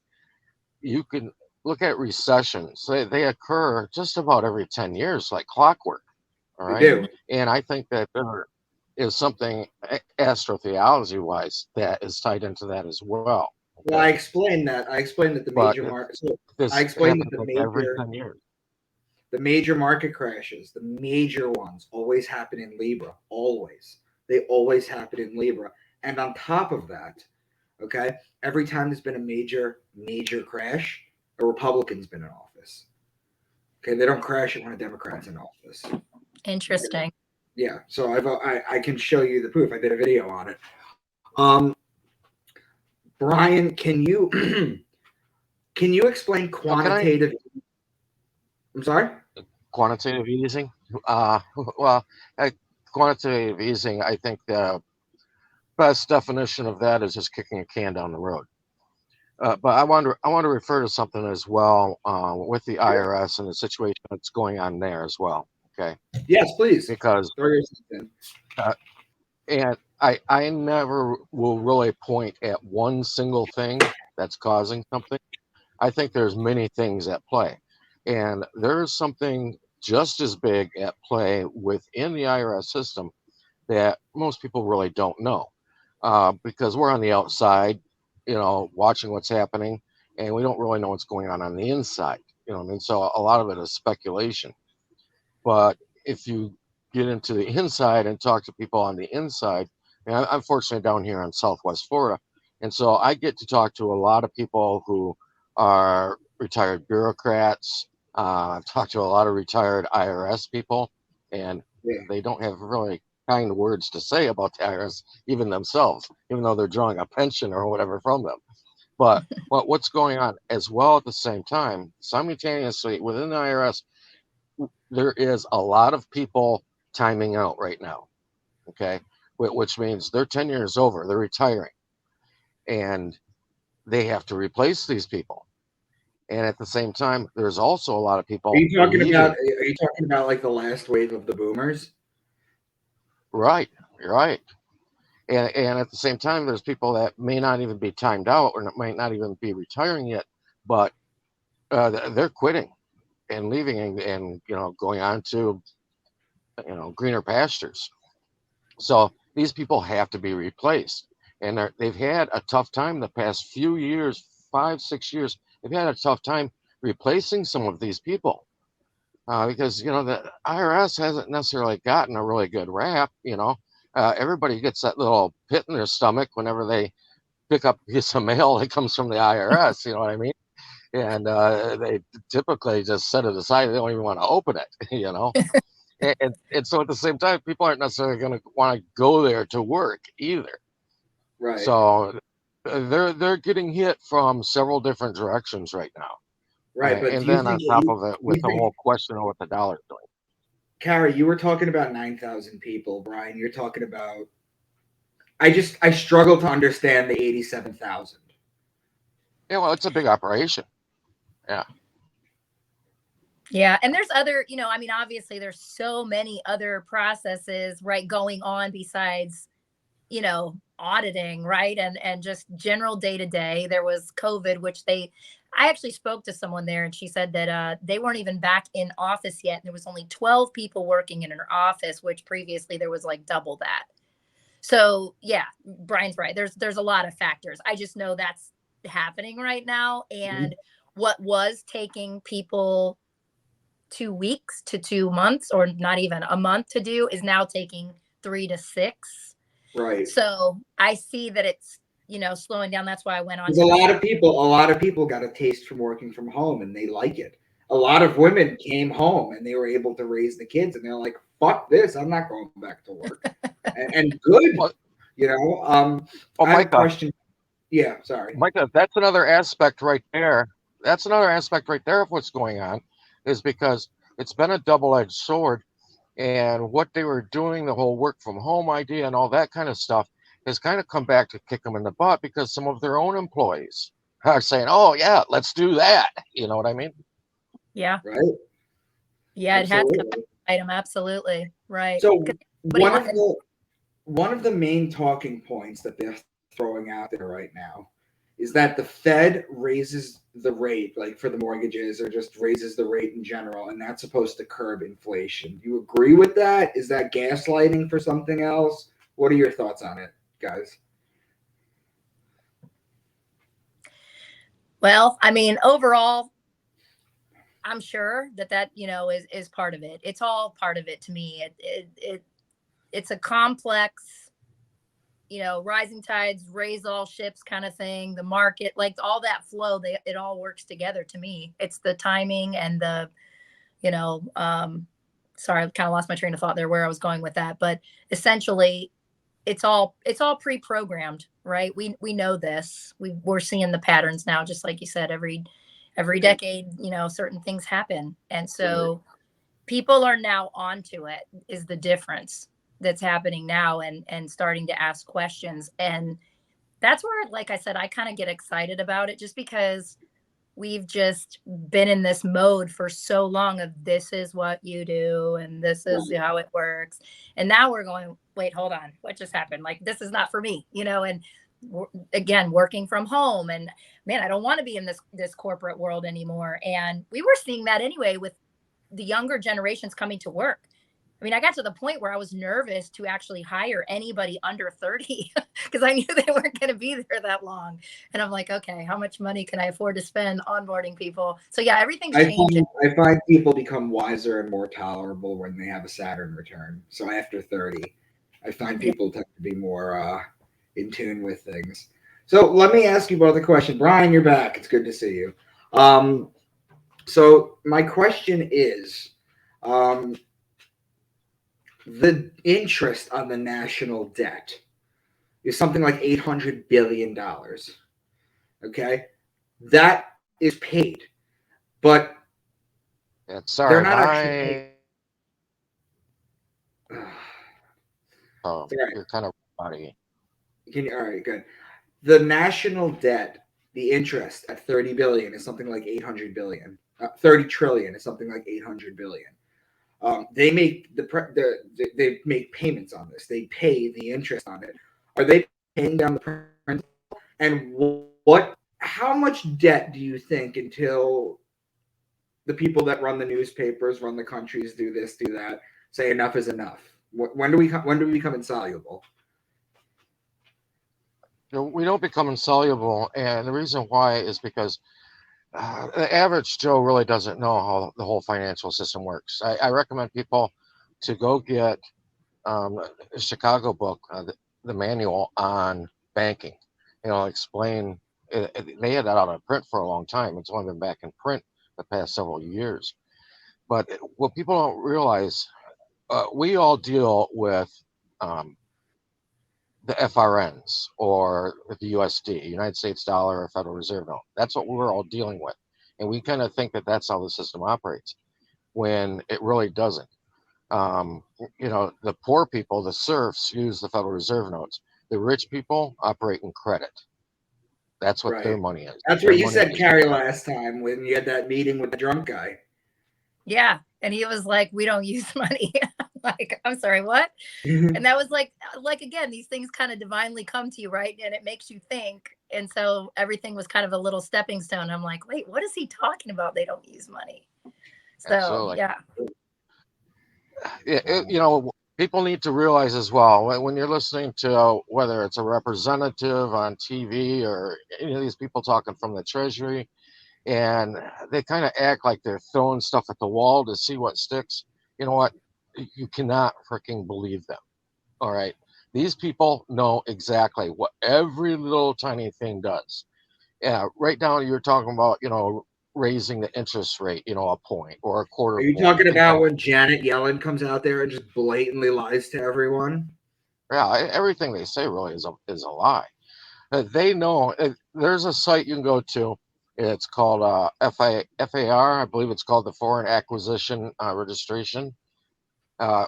S3: you can look at recessions. They occur just about every 10 years, like clockwork. All right.
S1: They do.
S3: And I think that there is something astrotheology wise that is tied into that as well. Okay?
S1: Well, I explained that. The major market. So I explained that
S3: every 10 years.
S1: The major market crashes, the major ones, always happen in Libra. Always. They always happen in Libra. And on top of that, okay, every time there's been a major crash, a Republican's been in office. Okay, they don't crash it when a Democrat's in office.
S2: Interesting.
S1: Yeah, so I can show you the proof. I did a video on it. Brian, can you explain quantitative? I'm sorry?
S3: Quantitative easing? Quantitative easing, I think the best definition of that is just kicking a can down the road. But I want to refer to something as well with the IRS and the situation that's going on there as well. Okay.
S1: Yes, please.
S3: Because and I never will really point at one single thing that's causing something. I think there's many things at play, and there's something just as big at play within the IRS system that most people really don't know, because we're on the outside, watching what's happening, and we don't really know what's going on the inside. You know what I mean? So a lot of it is speculation. But if you get into the inside and talk to people on the inside, and I'm fortunate down here in Southwest Florida, and so I get to talk to a lot of people who are retired bureaucrats. I've talked to a lot of retired IRS people, and they don't have really kind words to say about the IRS, even themselves, even though they're drawing a pension or whatever from them. But what's going on as well at the same time, simultaneously within the IRS, there is a lot of people timing out right now, okay? Which means their tenure is over, they're retiring, and they have to replace these people. And at the same time, there's also a lot of
S1: Are
S3: people
S1: you talking about?
S3: leaving.
S1: Are you talking about like the last wave of the boomers?
S3: Right, right. And at the same time, there's people that may not even be timed out or might not even be retiring yet, but they're quitting and leaving and going on to greener pastures. So these people have to be replaced, and they've had a tough time the past few years, 5, 6 years. They've had a tough time replacing some of these people because the IRS hasn't necessarily gotten a really good rap. Everybody gets that little pit in their stomach whenever they pick up a piece of mail that comes from the IRS. You know what I mean? And they typically just set it aside. They don't even want to open it. And so at the same time, people aren't necessarily going to want to go there to work either.
S1: Right.
S3: So they're getting hit from several different directions right now.
S1: Right. But
S3: And
S1: do you
S3: then
S1: think
S3: on top of it,
S1: do
S3: with
S1: you
S3: the
S1: think
S3: whole question of what the dollar's doing.
S1: Kary, you were talking about 9,000 people, Brian. You're talking about. I struggle to understand the 87,000.
S3: Yeah, well, it's a big operation. Yeah.
S2: Yeah, and there's other, I mean, obviously there's so many other processes, right, going on besides, auditing, right? And just general day to day. There was COVID, which I actually spoke to someone there and she said that they weren't even back in office yet. There was only 12 people working in her office, which previously there was like double that. So yeah, Brian's right. There's a lot of factors. I just know that's happening right now. And what was taking people 2 weeks to 2 months or not even a month to do is now taking 3 to 6.
S1: Right.
S2: So I see that it's, slowing down. That's why I went on
S1: Because
S2: to
S1: a lot of people got a taste from working from home and they like it. A lot of women came home and they were able to raise the kids and they're like, "Fuck this! I'm not going back to work." And good,
S3: Well,
S1: I have a
S3: Micah,
S1: question. Yeah, sorry.
S3: Micah, that's another aspect right there. That's another aspect right there of what's going on, is because it's been a double-edged sword, and what they were doing, the whole work from home idea and all that kind of stuff, has kind of come back to kick them in the butt because some of their own employees are saying, "Oh yeah, let's do that." You know what I mean?
S2: yeah.
S1: Right.
S2: Yeah, it has come
S1: Absolutely.
S2: item. Absolutely. Right.
S1: So
S2: Nobody
S1: one of
S2: wanted.
S1: the one of the main talking points that they're throwing out there right now is that the Fed raises the rate, like for the mortgages, or just raises the rate in general, and that's supposed to curb inflation. Do you agree with that? Is that gaslighting for something else? What are your thoughts on it, guys?
S2: Well, I mean, overall, I'm sure that is part of it. It's all part of it to me. It's a complex, rising tides raise all ships kind of thing. The market, like all that flow, it all works together to me. It's the timing and the, you know, sorry, I kind of lost my train of thought there where I was going with that, but essentially it's all pre-programmed, right? We know this. We're seeing the patterns now, just like you said, every decade, certain things happen. And so people are now onto it is the difference that's happening now and starting to ask questions. And that's where, like I said, I kind of get excited about it just because we've just been in this mode for so long of this is what you do and this is how it works. And now we're going, wait, hold on, what just happened? Like, this is not for me, and again, working from home, and man, I don't want to be in this corporate world anymore. And we were seeing that anyway with the younger generations coming to work. I mean, I got to the point where I was nervous to actually hire anybody under 30 because I knew they weren't going to be there that long. And I'm like, okay, how much money can I afford to spend onboarding people? So yeah, everything's changing.
S1: I find people become wiser and more tolerable when they have a Saturn return. So after 30, I find
S2: Yeah.
S1: people tend to be more in tune with things. So let me ask you about the question. Brian, you're back. It's good to see you. So my question is, um, the interest on the national debt is something like $800 billion. Okay, that is paid, but
S3: Yeah,
S1: they're
S3: sorry,
S1: not actually paid. Sorry.
S3: you're kind of funny.
S1: All right, good. The national debt, the interest at 30 billion is something like 800 billion. 30 trillion is something like 800 billion. They make they make payments on this. They pay the interest on it. Are they paying down the principal? And how much debt do you think, until the people that run the newspapers, run the countries, do this, do that, say enough is enough? When do we become insoluble?
S3: We don't become insoluble, and the reason why is because the average Joe really doesn't know how the whole financial system works. I recommend people to go get a Chicago book, the manual on banking. Explain. They had that out of print for a long time. It's only been back in print the past several years. But what people don't realize, we all deal with the FRNs or the USD, United States dollar or Federal Reserve note. That's what we're all dealing with. And we kind of think that that's how the system operates when it really doesn't. The poor people, the serfs, use the Federal Reserve notes. The rich people operate in credit. That's what their money is.
S1: That's what you said, Kary, last time when you had that meeting with the drunk guy.
S2: Yeah. And he was like, we don't use money. Like, I'm sorry, what? And that was like, again, these things kind of divinely come to you, right? And it makes you think. And so everything was kind of a little stepping stone. I'm like, wait, what is he talking about? They don't use money. So,
S3: absolutely.
S2: Yeah.
S3: People need to realize as well, when you're listening to whether it's a representative on TV or any of these people talking from the Treasury, and they kind of act like they're throwing stuff at the wall to see what sticks. You know what? You cannot freaking believe them. All right. These people know exactly what every little tiny thing does. Yeah. Right now, you're talking about, raising the interest rate, a point or a quarter.
S1: Are you talking about when Janet Yellen comes out there and just blatantly lies to everyone?
S3: Yeah. Everything they say really is a lie. They know. There's a site you can go to. It's called FAR. I believe it's called the Foreign Acquisition Registration.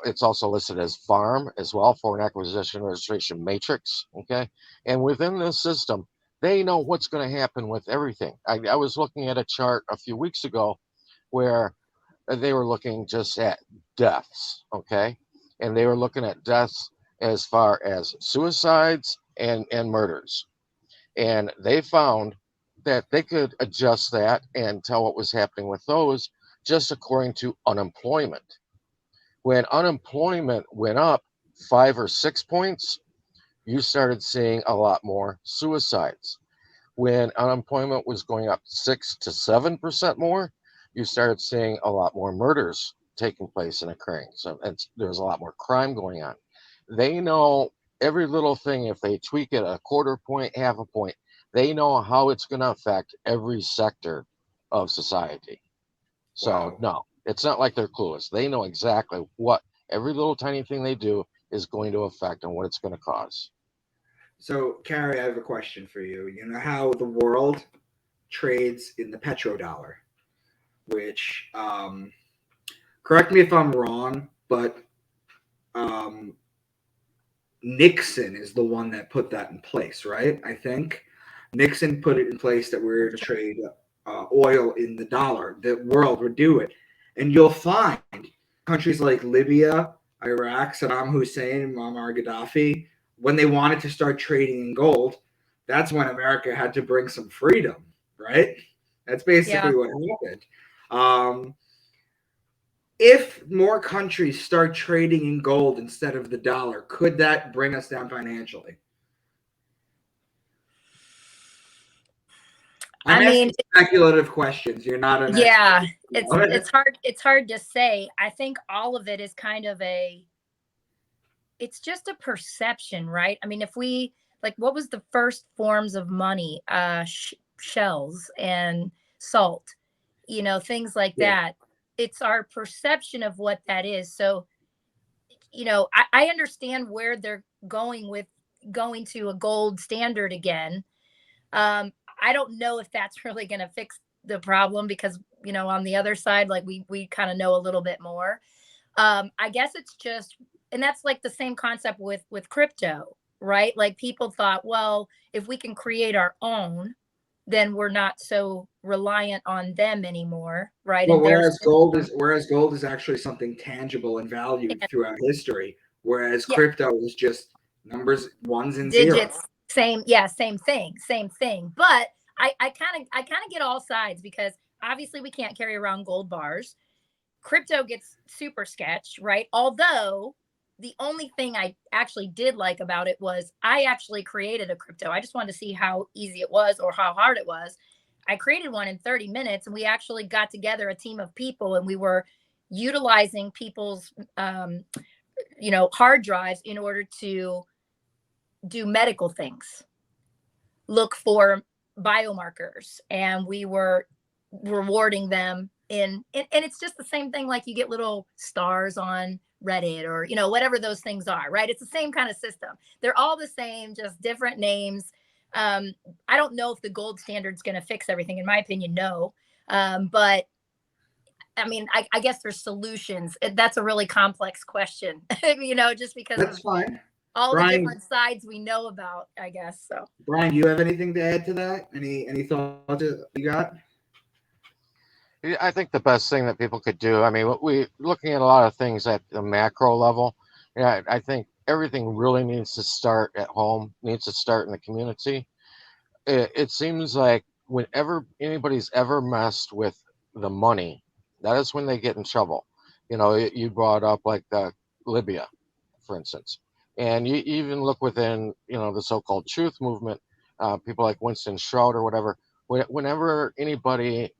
S3: It's also listed as FARM as well, Foreign Acquisition Registration Matrix. Okay. And within this system, they know what's going to happen with everything. I was looking at a chart a few weeks ago where they were looking just at deaths. Okay. And they were looking at deaths as far as suicides and murders. And they found that they could adjust that and tell what was happening with those just according to unemployment. When unemployment went up 5 or 6 points, you started seeing a lot more suicides. When unemployment was going up 6 to 7% more, you started seeing a lot more murders taking place and occurring. So there's a lot more crime going on. They know every little thing. If they tweak it a quarter point, half a point, they know how it's going to affect every sector of society. So
S1: Wow.
S3: no, it's not like they're clueless. They know exactly what every little tiny thing they do is going to affect and what it's going to cause.
S1: So, Kary, I have a question for you. You know how the world trades in the petrodollar, which, correct me if I'm wrong, but Nixon is the one that put that in place, right? I think Nixon put it in place that we're to trade oil in the dollar. The world would do it. And you'll find countries like Libya, Iraq, Saddam Hussein, Muammar Gaddafi, when they wanted to start trading in gold, that's when America had to bring some freedom, right? That's basically what happened. If more countries start trading in gold instead of the dollar, could that bring us down financially? I'm asking speculative questions. You're not an expert.
S2: It's hard to say. I think all of it is kind of it's just a perception, right? I mean, if we what was the first forms of money? Shells and salt, things like that. It's our perception of what that is. So, I understand where they're going with going to a gold standard again. I don't know if that's really going to fix the problem because, on the other side, we kind of know a little bit more. I guess it's just, and that's like the same concept with crypto, right? Like people thought, well, if we can create our own, then we're not so reliant on them anymore, right?
S1: Well,
S2: And their
S1: whereas gold is actually something tangible and valued throughout history, whereas
S2: yeah,
S1: crypto is just numbers, ones and zeros.
S2: digits, same thing. But I kind of get all sides, because obviously we can't carry around gold bars. Crypto gets super sketch, right? Although the only thing I actually did like about it was I actually created a crypto. I just wanted to see how easy it was or how hard it was. I created one in 30 minutes, and we actually got together a team of people, and we were utilizing people's hard drives in order to do medical things, look for biomarkers, and we were rewarding them and it's just the same thing, like you get little stars on Reddit or whatever those things are, right? It's the same kind of system. They're all the same, just different names. I don't know if the gold standard is going to fix everything. In my opinion, no. But I mean, I guess there's solutions. That's a really complex question, just because
S1: That's
S2: of
S1: fine.
S2: all the
S1: Bryan,
S2: different sides we know about, I guess. So
S1: Bryan, do you have anything to add to that? Any thoughts you got?
S3: Yeah, I think the best thing that people could do, I mean, we looking at a lot of things at the macro level. Yeah, I think everything really needs to start at home, needs to start in the community. It seems like whenever anybody's ever messed with the money, that is when they get in trouble. You brought up like Libya, for instance, and you even look within, the so-called truth movement, people like Winston Shroud or whatever. Whenever anybody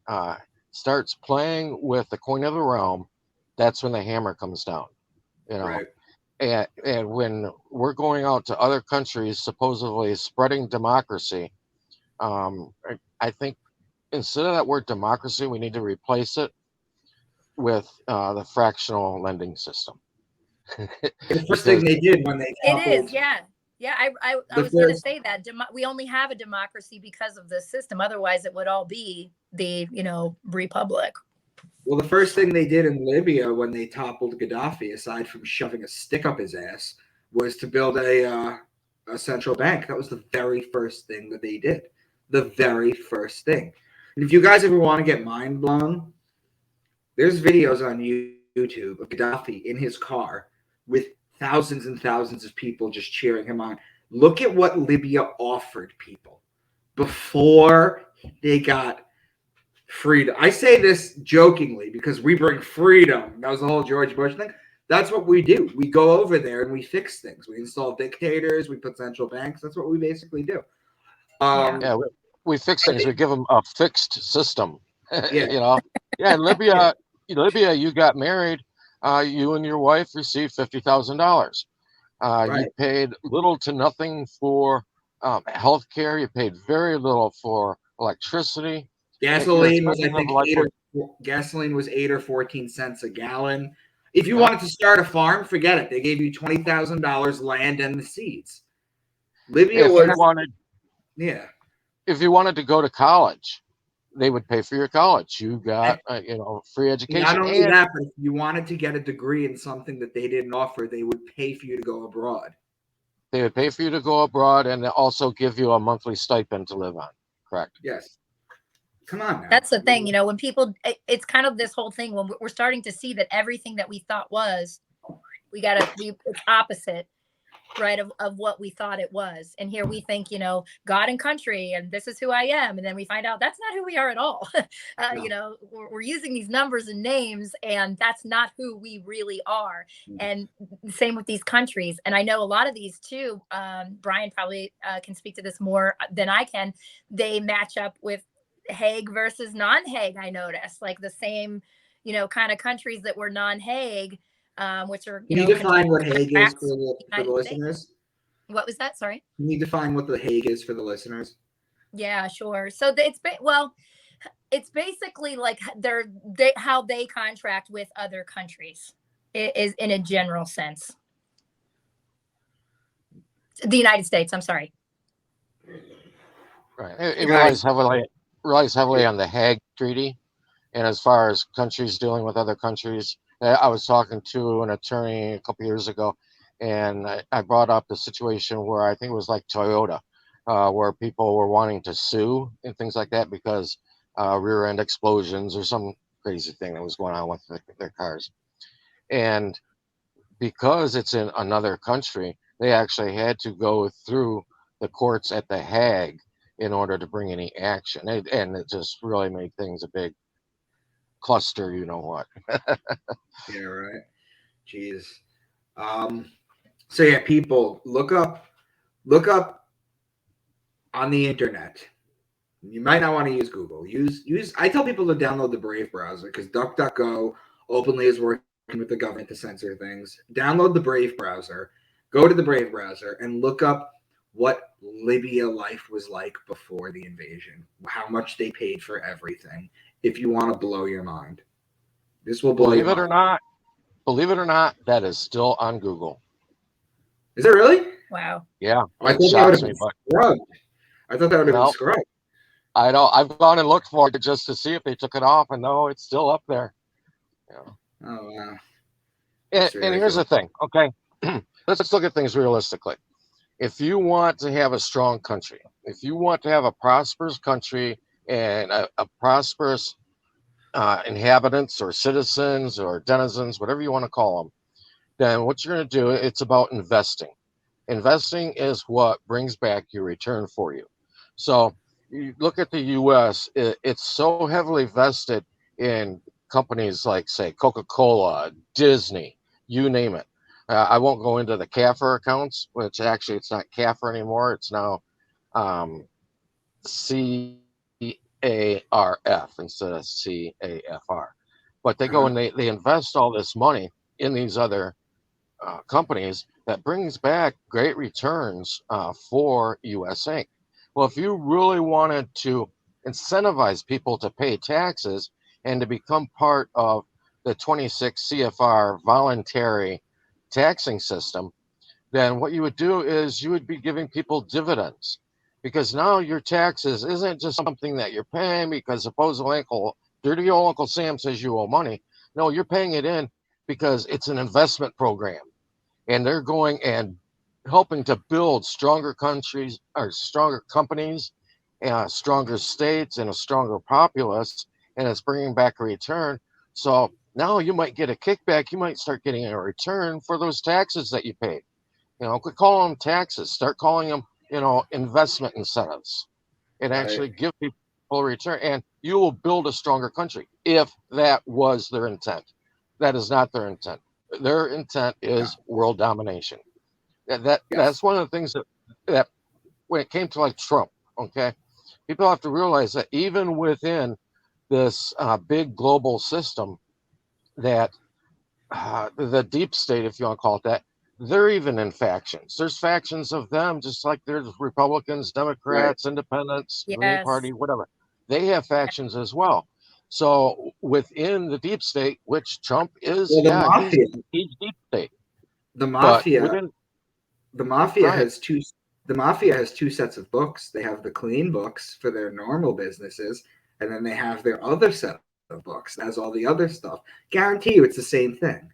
S3: starts playing with the coin of the realm, that's when the hammer comes down. You know,
S1: Right.
S3: and when we're going out to other countries, supposedly spreading democracy, I think instead of that word democracy, we need to replace it with the fractional lending system.
S1: The first thing
S3: Because
S1: they did when they
S2: it is,
S1: toppled
S2: yeah. I
S1: the
S2: was going to
S1: first
S2: say that we only have a democracy because of this system. Otherwise, it would all be the republic.
S1: well, the first thing they did in Libya when they toppled Gaddafi, aside from shoving a stick up his ass, was to build a central bank. That was the very first thing that they did. The very first thing. And if you guys ever want to get mind blown, there's videos on YouTube of Gaddafi in his car with thousands and thousands of people just cheering him on. Look at what Libya offered people before they got freedom. I say this jokingly because we bring freedom. That was the whole George Bush thing. That's what we do. We go over there and we fix things. We install dictators. We put central banks. That's what we basically do.
S2: Yeah.
S3: yeah, we fix things. We give them a fixed system.
S1: Yeah.
S3: Yeah, in Libya, you got married. You and your wife received $50,000.
S1: Right.
S3: You paid little to nothing for health care. You paid very little for electricity.
S1: Gasoline was, I think, gasoline was 8 or 14 cents a gallon. If you
S3: Yeah.
S1: wanted to start a farm, forget it. They gave you $20,000 land and the seeds. Libya
S3: If
S1: was,
S3: you wanted,
S1: yeah.
S3: if you wanted to go to college, they would pay for your college. You got, free
S1: Not
S3: education,
S1: only
S3: and
S1: that, but if you wanted to get a degree in something that they didn't offer, they would pay for you to go abroad.
S3: they would pay for you to go abroad, and also give you a monthly stipend to live on. Correct.
S1: Yes. Come on now.
S2: That's the thing, when people, it's kind of this whole thing when we're starting to see that everything that we thought was, it's opposite, right, of what we thought it was. And here we think, God and country, and this is who I am. And then we find out that's not who we are at all.
S1: No.
S2: We're using these numbers and names, and that's not who we really are. And same with these countries. And I know a lot of these too, Bryan probably can speak to this more than I can. They match up with Hague versus non-Hague. I noticed, like the same, kind of countries that were non-Hague, which are,
S1: Can you define what Hague is for the
S2: United States.
S1: listeners?
S2: What was that? Sorry.
S1: Can you define what the Hague is for the listeners?
S2: Yeah, sure. So it's basically like how they contract with other countries. It is in a general sense. The United States. I'm sorry.
S3: Right. It relies heavily on the Hague Treaty, and as far as countries dealing with other countries, I was talking to an attorney a couple years ago, and I brought up the situation where I think it was like Toyota. where people were wanting to sue and things like that because rear end explosions or some crazy thing that was going on with their cars. And because it's in another country, they actually had to go through the courts at The Hague in order to bring any action. And it just really made things a big cluster, you know what.
S1: Yeah, right. Jeez. So yeah, people look up on the internet. You might not want to use Google. Use. I tell people to download the Brave browser because DuckDuckGo openly is working with the government to censor things. Download the Brave browser. Go to the Brave browser and look up what Libya life was like before the invasion. How much they paid for everything. If you want to blow your mind, this will blow your
S3: Believe it or
S1: mind.
S3: not, that is still on Google.
S1: Is it really?
S2: Wow.
S3: Yeah,
S1: Oh, I
S3: it
S1: thought that would
S3: shocks
S1: have
S3: me,
S1: been
S3: but
S1: scrubbed. I thought that would have been
S3: no,
S1: scrubbed.
S3: I don't. I've gone and looked for it just to see if they took it off, and no, it's still up there. Yeah.
S1: Oh wow,
S3: And,
S1: that's
S3: and here's
S1: ridiculous.
S3: the thing, okay? Let's look at things realistically. If you want to have a strong country, if you want to have a prosperous country and a prosperous inhabitants or citizens or denizens, whatever you want to call them, then what you're going to do, it's about investing. Investing is what brings back your return for you. So you look at the US, it's so heavily vested in companies like, say, Coca Cola, Disney, you name it. I won't go into the CAFR accounts, which actually it's not CAFR anymore. It's now um, CARF instead of CAFR. But they go
S1: Uh-huh.
S3: and they invest all this money in these other companies that brings back great returns for US Inc. Well, if you really wanted to incentivize people to pay taxes and to become part of the 26 CFR voluntary taxing system, then what you would do is you would be giving people dividends because now your taxes isn't just something that you're paying because supposedly dirty old Uncle Sam says you owe money. No, you're paying it in because it's an investment program and they're going and helping to build stronger countries or stronger companies, stronger states, and a stronger populace, and it's bringing back a return. So now you might get a kickback. You might start getting a return for those taxes that you paid. Quit calling them taxes. Start calling them, investment incentives, and
S1: Right.
S3: actually give people a return. And you will build a stronger country if that was their intent. That is not their intent. Their intent
S1: No.
S3: is world domination. That's
S1: Yes.
S3: one of the things that when it came to like Trump, okay, people have to realize that even within this big global system, that the deep state, if you want to call it that, they're even in factions. There's factions of them, just like there's Republicans,
S1: Right.
S3: Democrats, Independents, Green
S2: Yes.
S3: Party, whatever. They have factions as well. So within the deep state, which Trump is,
S1: Well, the
S3: yeah,
S1: mafia,
S3: he's deep state.
S1: the
S3: But
S1: mafia,
S3: within
S1: the mafia
S3: right,
S1: has two. The mafia has two sets of books. They have the clean books for their normal businesses, and then they have their other set of books that has all the other stuff. Guarantee you, it's the same thing.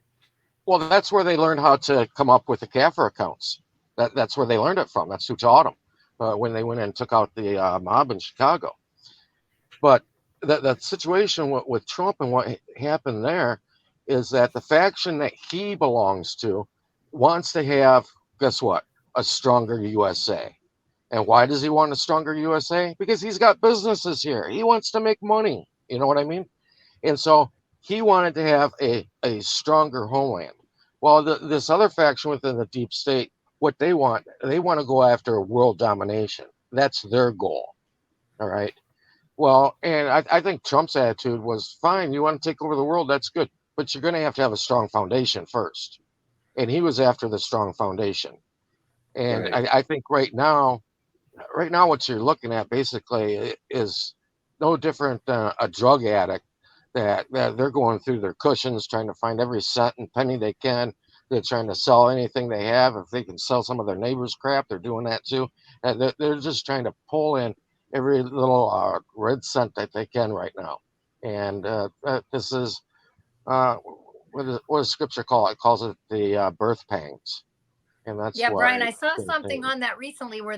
S3: well, that's where they learned how to come up with the CAFR accounts. That's where they learned it from. That's who taught them when they went and took out the mob in Chicago. But the situation with Trump and what happened there is that the faction that he belongs to wants to have, guess what, a stronger USA. And why does he want a stronger USA? Because he's got businesses here. He wants to make money. You know what I mean? And so he wanted to have a stronger homeland. Well, this other faction within the deep state, what they want to go after world domination. That's their goal. All right. Well, and I think Trump's attitude was fine. You want to take over the world, that's good, but you're going to have a strong foundation first. And he was after the strong foundation. And
S1: Right.
S3: I think right now, what you're looking at basically is no different than a drug addict that they're going through their cushions, trying to find every cent and penny they can. They're trying to sell anything they have. If they can sell some of their neighbors' crap, they're doing that too. And they're just trying to pull in every little red cent that they can right now. And this is uh, what does Scripture call it? It calls it the birth pangs, and that's
S2: Yeah,
S3: what
S2: Brian, I saw
S3: they're
S2: something
S3: saying.
S2: on that recently where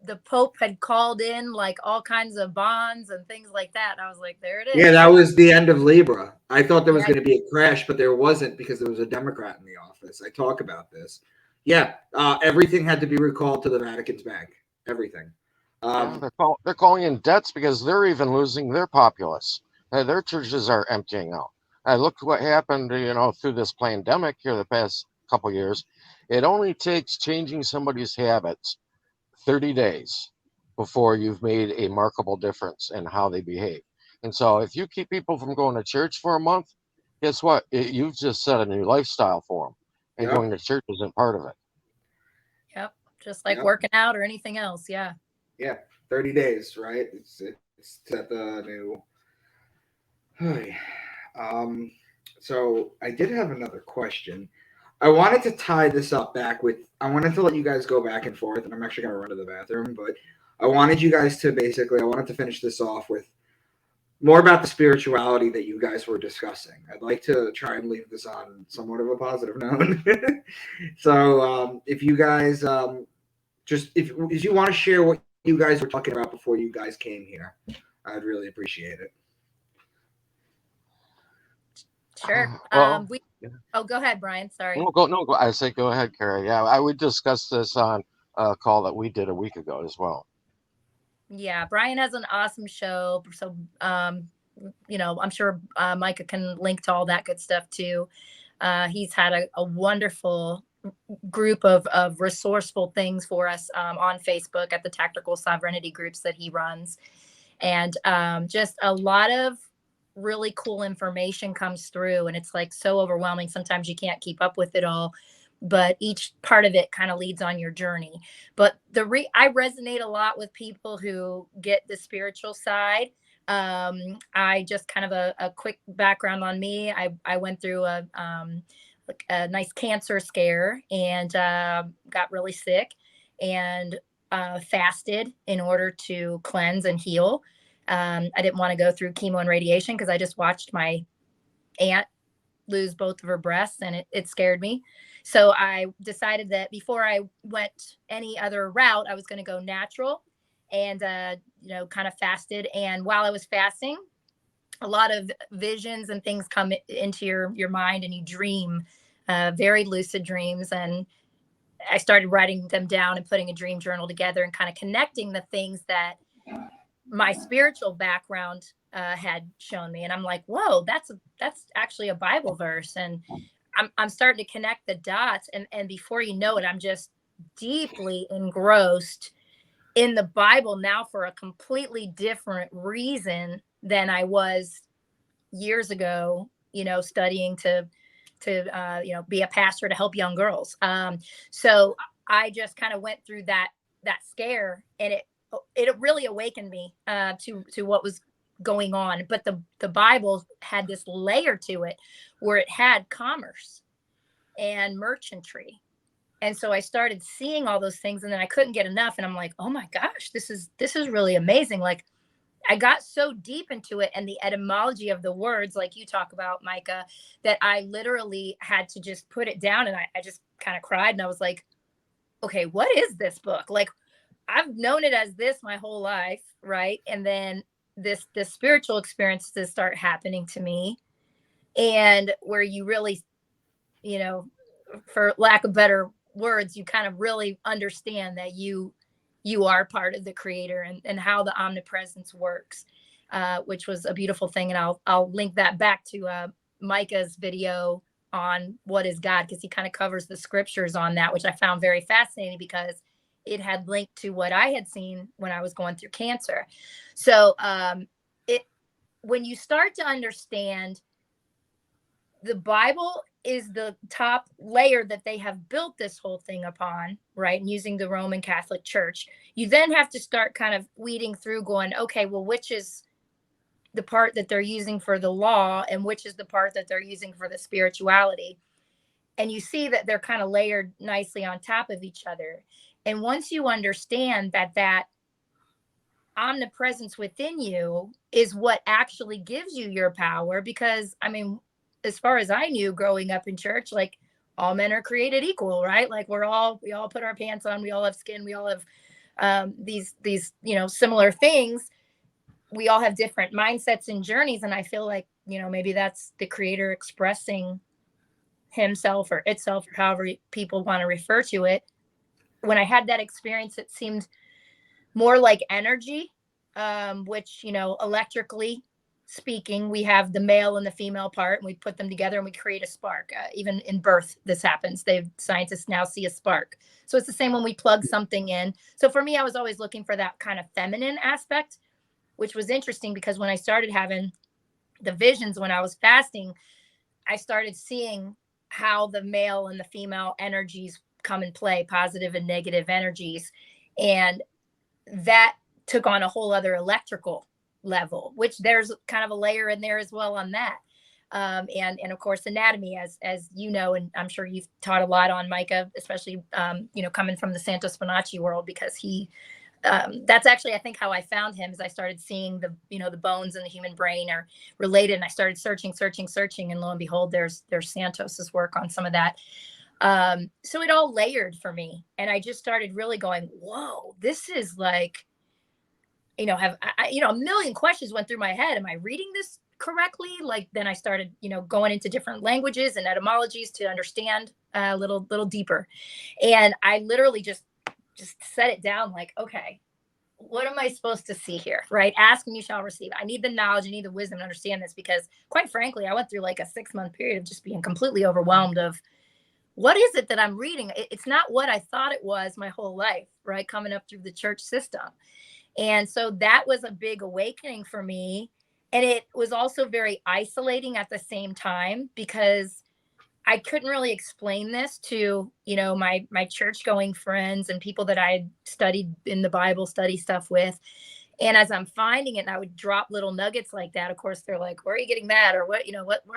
S2: the Pope had called in like all kinds of bonds and things like that. And I was like, there it is.
S1: Yeah, that was the end of Libra. I thought there was
S2: Yeah.
S1: going to be a crash, but there wasn't because there was a Democrat in the office. I talk about this. Yeah, everything had to be recalled to the Vatican's bank. Everything.
S3: Yeah, they're calling in debts because they're even losing their populace. Their churches are emptying out. Look what happened, through this pandemic here the past couple years. It only takes changing somebody's habits 30 days before you've made a markable difference in how they behave. And so if you keep people from going to church for a month, guess what? You've just set a new lifestyle for them. And
S1: Yep.
S3: going to church isn't part of it.
S2: Yep. Just like
S1: Yep.
S2: working out or anything else. Yeah.
S1: Yeah, 30 days, right? It's set the new. So I did have another question. I wanted to tie this up back with. I wanted to let you guys go back and forth, and I'm actually going to run to the bathroom, but I wanted you guys to I wanted to finish this off with more about the spirituality that you guys were discussing. I'd like to try and leave this on somewhat of a positive note. So if you guys if you want to share what you guys were talking about before you guys came here, I'd really appreciate it.
S2: Sure.
S3: Well,
S2: Oh, go ahead, Brian. Sorry.
S3: No, I say go ahead, Kary. Yeah, I would discuss this on a call that we did a week ago as well.
S2: Yeah, Brian has an awesome show. So, I'm sure Micah can link to all that good stuff too. He's had a wonderful group of resourceful things for us on Facebook at the Tactical Sovereignty groups that he runs. And just a lot of really cool information comes through, and it's like so overwhelming. Sometimes you can't keep up with it all, but each part of it kind of leads on your journey. But I resonate a lot with people who get the spiritual side. I just kind of a quick background on me. I went through a nice cancer scare and got really sick and fasted in order to cleanse and heal. I didn't want to go through chemo and radiation because I just watched my aunt lose both of her breasts, and it scared me. So I decided that before I went any other route, I was going to go natural and, kind of fasted. And while I was fasting, a lot of visions and things come into your mind, and you dream very lucid dreams. And I started writing them down and putting a dream journal together and kind of connecting the things that my spiritual background had shown me. And I'm like, whoa, that's actually a Bible verse. And I'm starting to connect the dots. And before you know it, I'm just deeply engrossed in the Bible now for a completely different reason than I was years ago, studying to be a pastor to help young girls. So I just kind of went through that scare, and it really awakened me to what was going on. But the Bible had this layer to it where it had commerce and merchantry. And so I started seeing all those things, and then I couldn't get enough. And I'm like, oh my gosh, this is really amazing. Like, I got so deep into it, and the etymology of the words, like you talk about, Micah, that I literally had to just put it down, and I just kind of cried, and I was like, okay, what is this book? Like, I've known it as this my whole life, right? And then this spiritual experiences start happening to me, and where you really, for lack of better words, you kind of really understand that you are part of the Creator and how the omnipresence works, which was a beautiful thing. And I'll link that back to Micah's video on what is God, because he kind of covers the scriptures on that, which I found very fascinating because it had linked to what I had seen when I was going through cancer. So when you start to understand the Bible is the top layer that they have built this whole thing upon, right? And using the Roman Catholic Church, you then have to start kind of weeding through going, okay, well, which is the part that they're using for the law and which is the part that they're using for the spirituality. And you see that they're kind of layered nicely on top of each other. And once you understand that omnipresence within you is what actually gives you your power, because I mean, as far as I knew growing up in church, like, all men are created equal, right? Like, we all put our pants on, we all have skin, we all have these similar things, we all have different mindsets and journeys. And I feel like, maybe that's the creator expressing himself or itself, or however people want to refer to it. When I had that experience, it seemed more like energy, which, electrically speaking, we have the male and the female part, and we put them together and we create a spark. Even in birth, this happens. Scientists now see a spark. So it's the same when we plug something in. So for me, I was always looking for that kind of feminine aspect, which was interesting because when I started having the visions when I was fasting, I started seeing how the male and the female energies come in play, positive and negative energies. And that took on a whole other electrical level, which there's kind of a layer in there as well on that. And of course, anatomy, as you know, and I'm sure you've taught a lot on, Micah, especially, coming from the Santo Spinaci world, because that's actually, I think, how I found him, is I started seeing the bones in the human brain are related, and I started searching, and lo and behold, there's Santos's work on some of that. So it all layered for me, and I just started really going, whoa, this is like, have I, a million questions went through my head. Am I reading this correctly? Like, then I started, going into different languages and etymologies to understand a little deeper. And I literally just set it down like, okay, what am I supposed to see here? Right? Ask and you shall receive. I need the knowledge, I need the wisdom to understand this, because quite frankly, I went through like a 6-month period of just being completely overwhelmed of, what is it that I'm reading? It's not what I thought it was my whole life, right? Coming up through the church system. And so that was a big awakening for me. And it was also very isolating at the same time, because I couldn't really explain this to, my church going friends and people that I had studied in the Bible study stuff with. And as I'm finding it, and I would drop little nuggets like that, of course, they're like, where are you getting that? Or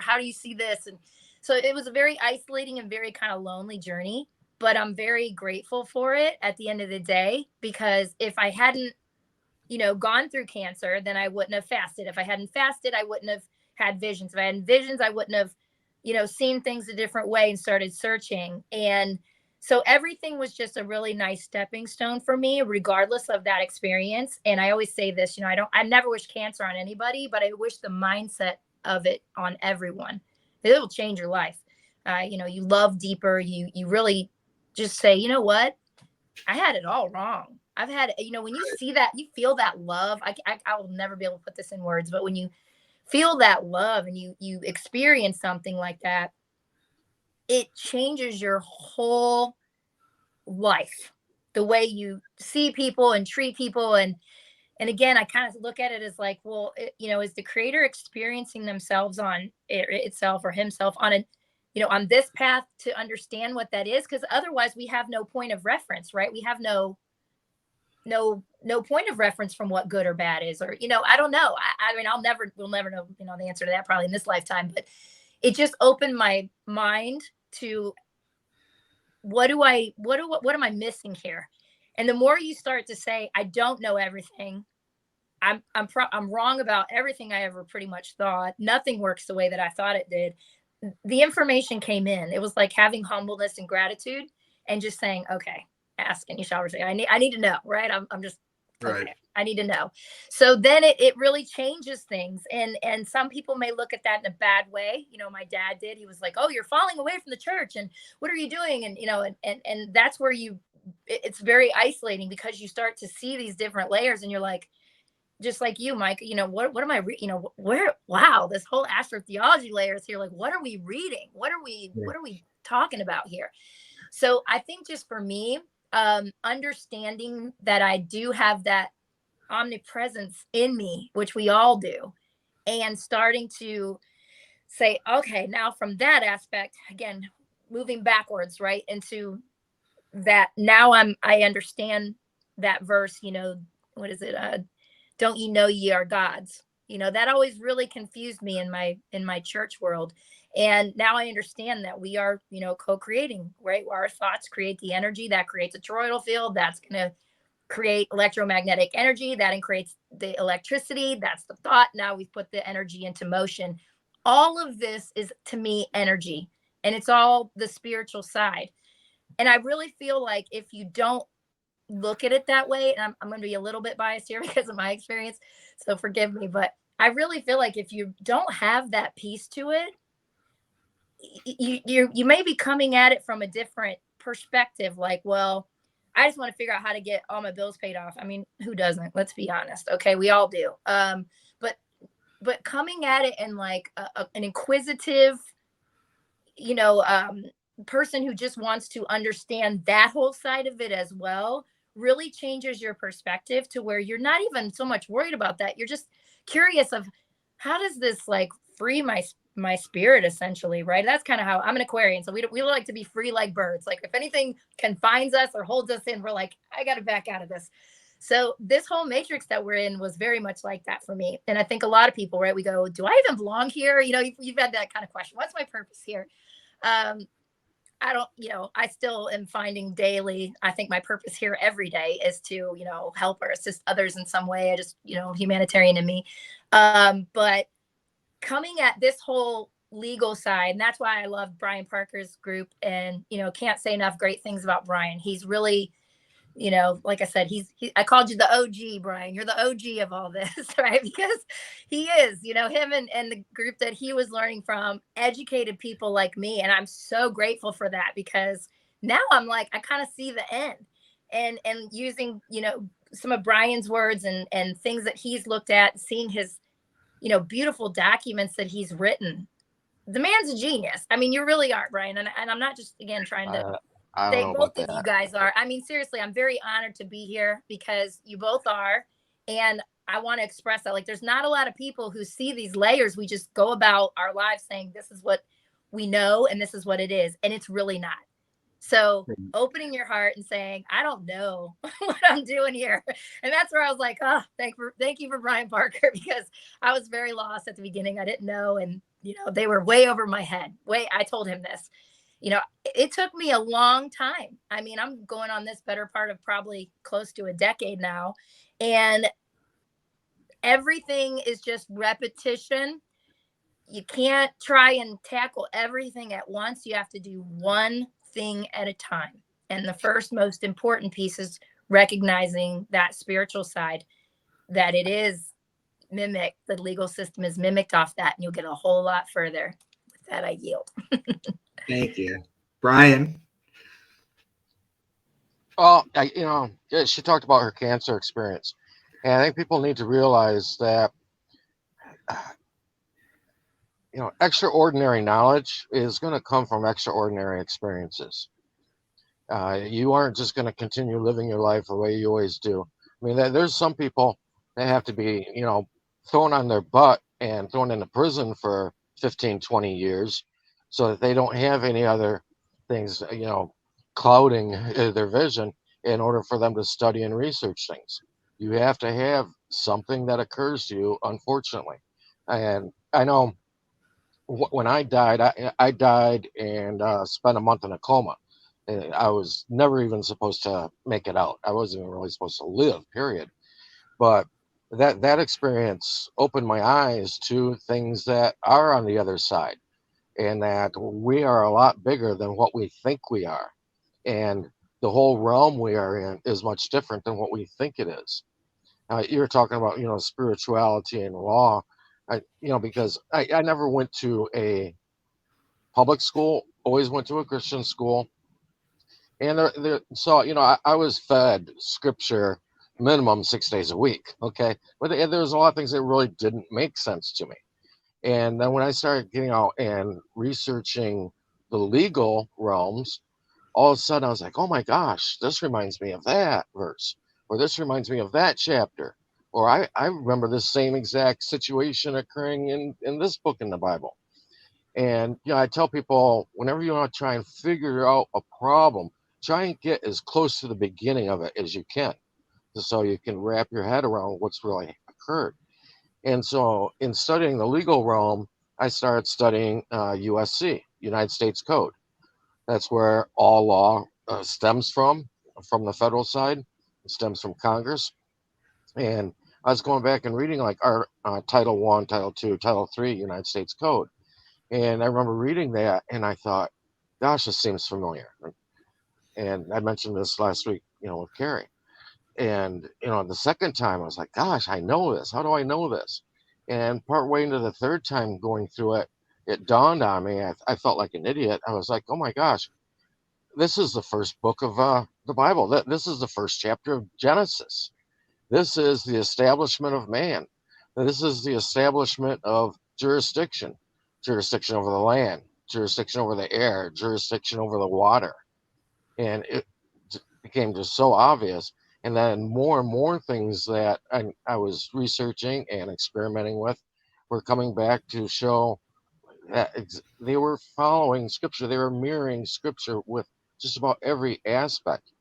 S2: how do you see this? And so it was a very isolating and very kind of lonely journey, but I'm very grateful for it at the end of the day, because if I hadn't, gone through cancer, then I wouldn't have fasted. If I hadn't fasted, I wouldn't have had visions. If I had visions, I wouldn't have, seen things a different way and started searching. And so everything was just a really nice stepping stone for me, regardless of that experience. And I always say this, I never wish cancer on anybody, but I wish the mindset of it on everyone. It will change your life. You love deeper. You really just say, you know what? I had it all wrong. I've had, when you see that, you feel that love. I will never be able to put this in words, but when you feel that love and you experience something like that, it changes your whole life, the way you see people and treat people. And again, I kind of look at it as like, well, is the creator experiencing themselves on itself or himself on on this path to understand what that is? Because otherwise we have no point of reference, right? We have no point of reference from what good or bad is, or, I don't know. I mean, we'll never know, the answer to that probably in this lifetime, but it just opened my mind to what am I missing here? And the more you start to say, I don't know everything, I'm wrong about everything I ever pretty much thought, nothing works the way that I thought it did, the information came in. It was like having humbleness and gratitude and just saying, okay, ask and you shall receive. I need to know, right? I'm just, okay, right. I need to know. So then it really changes things. And some people may look at that in a bad way. My dad did. He was like, oh, you're falling away from the church. And what are you doing? And, and that's where it's very isolating, because you start to see these different layers and you're like, just like you, Mike, what am I wow, this whole astrotheology layer is here. Like, what are we reading? What are we talking about here? So I think just for me, understanding that I do have that omnipresence in me, which we all do, and starting to say, okay, now from that aspect, again, moving backwards, right, into that, now I understand that verse, what is it? Don't ye know ye are gods? That always really confused me in my church world. And now I understand that we are, co-creating, right? Our thoughts create the energy that creates a toroidal field. That's going to create electromagnetic energy that creates the electricity. That's the thought. Now we've put the energy into motion. All of this is, to me, energy, and it's all the spiritual side. And I really feel like if you don't look at it that way. And I'm going to be a little bit biased here because of my experience. So forgive me. But I really feel like if you don't have that piece to it, you may be coming at it from a different perspective. Like, well, I just want to figure out how to get all my bills paid off. I mean, who doesn't? Let's be honest. Okay, we all do. But coming at it in like an inquisitive, you know, person who just wants to understand that whole side of it as well really changes your perspective to where you're not even so much worried about that. You're just curious of how does this like free my spirit, essentially, right? That's kind of how I'm an Aquarian, so we like to be free like birds. Like if anything confines us or holds us in, we're like, I got to back out of this. So this whole matrix that we're in was very much like that for me. And I think a lot of people, right, we go, do I even belong here? You know, you've had that kind of question. What's my purpose here? I don't, you know, I still am finding daily, I think my purpose here every day is to, you know, help or assist others in some way. I just, you know, humanitarian in me. But coming at this whole legal side, and that's why I love Brian Parker's group, and, you know, can't say enough great things about Brian. He's really, you know, like I said, I called you the OG, Brian. You're the OG of all this, right? Because he is, you know, him and the group that he was learning from educated people like me. And I'm so grateful for that, because now I'm like, I kind of see the end, and using, you know, some of Brian's words and things that he's looked at, seeing his, you know, beautiful documents that he's written. The man's a genius. I mean, you really are, Brian. And I'm not just, again, trying to
S3: I don't
S2: say
S3: know
S2: both
S3: about
S2: of you
S3: that.
S2: guys are. I mean, seriously, I'm very honored to be here because you both are. And I want to express that. Like, there's not a lot of people who see these layers. We just go about our lives saying, this is what we know and this is what it is. And it's really not. So opening your heart and saying, I don't know what I'm doing here. And that's where I was like, oh, thank you for Brian Parker, because I was very lost at the beginning. I didn't know. And, you know, they were way over my head. I told him this. You know, it took me a long time. I mean, I'm going on this better part of probably close to a decade now. And everything is just repetition. You can't try and tackle everything at once. You have to do one thing at a time. And the first most important piece is recognizing that spiritual side, that it is mimicked. The legal system is mimicked off that, and you'll get a whole lot further. With that, I yield.
S1: Thank you. Brian?
S3: Well, she talked about her cancer experience, and I think people need to realize that extraordinary knowledge is going to come from extraordinary experiences. You aren't just going to continue living your life the way you always do. I mean, there's some people that have to be, thrown on their butt and thrown into prison for 15, 20 years so that they don't have any other things, clouding their vision in order for them to study and research things. You have to have something that occurs to you, unfortunately. And I know when I died, I died and spent a month in a coma. I was never even supposed to make it out. I wasn't even really supposed to live, period. But that experience opened my eyes to things that are on the other side, and that we are a lot bigger than what we think we are. And the whole realm we are in is much different than what we think it is. You're talking about, spirituality and law. Because I never went to a public school, always went to a Christian school. And so, I was fed scripture minimum 6 days a week. Okay. But there was a lot of things that really didn't make sense to me. And then when I started getting out and researching the legal realms, all of a sudden I was like, oh my gosh, this reminds me of that verse, or this reminds me of that chapter. Or I remember the same exact situation occurring in this book in the Bible. And, I tell people, whenever you want to try and figure out a problem, try and get as close to the beginning of it as you can, so you can wrap your head around what's really occurred. And so in studying the legal realm, I started studying USC, United States Code. That's where all law stems from the federal side. It stems from Congress. And I was going back and reading like our Title I, Title II, Title III, United States Code. And I remember reading that and I thought, gosh, this seems familiar. And I mentioned this last week, with Kary. And the second time I was like, gosh, I know this. How do I know this? And partway into the third time going through it, it dawned on me. I felt like an idiot. I was like, oh my gosh, this is the first book of the Bible. This is the first chapter of Genesis. This is the establishment of man. This is the establishment of jurisdiction, jurisdiction over the land, jurisdiction over the air, jurisdiction over the water. And it became just so obvious. And then more and more things that I was researching and experimenting with were coming back to show that they were following scripture. They were mirroring scripture with just about every aspect.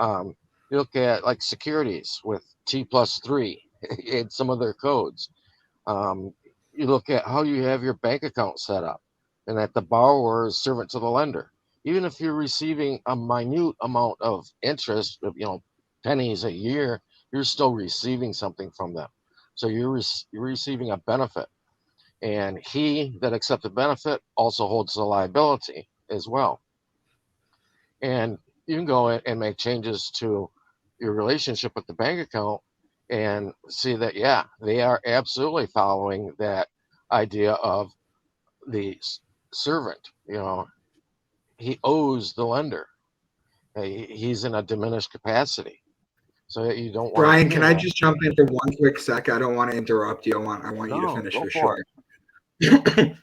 S3: You look at like securities with T+3 and some of their codes. Um, you look at how you have your bank account set up and that the borrower is servant to the lender. Even if you're receiving a minute amount of interest, of, pennies a year, you're still receiving something from them. So you're receiving a benefit. And he that accepts the benefit also holds the liability as well. And you can go in and make changes to your relationship with the bank account and see that, yeah, they are absolutely following that idea of the servant. He owes the lender. He's in a diminished capacity. So you don't want to
S1: Bryan,
S3: pay
S1: can I
S3: him.
S1: just jump in for one quick sec? I don't want to interrupt you. I want you to
S3: No,
S1: finish
S3: go
S1: for
S3: for
S1: sure.
S3: it.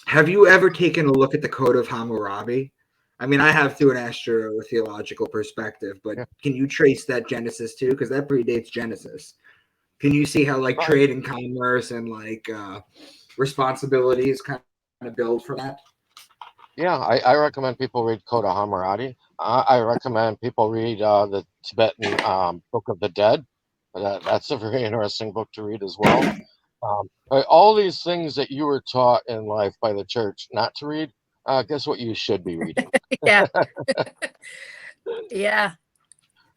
S1: Have you ever taken a look at the Code of Hammurabi? I mean, I have through an astrotheological perspective, but
S3: Yeah.
S1: can you trace that Genesis too? Because that predates Genesis. Can you see how like
S3: Right.
S1: trade and commerce and like responsibilities kind of build from that?
S3: Yeah, I recommend people read Code of Hammurabi. I recommend people read the Tibetan Book of the Dead. That's a very interesting book to read as well. All these things that you were taught in life by the church not to read, guess what you should be reading?
S2: Yeah. Yeah.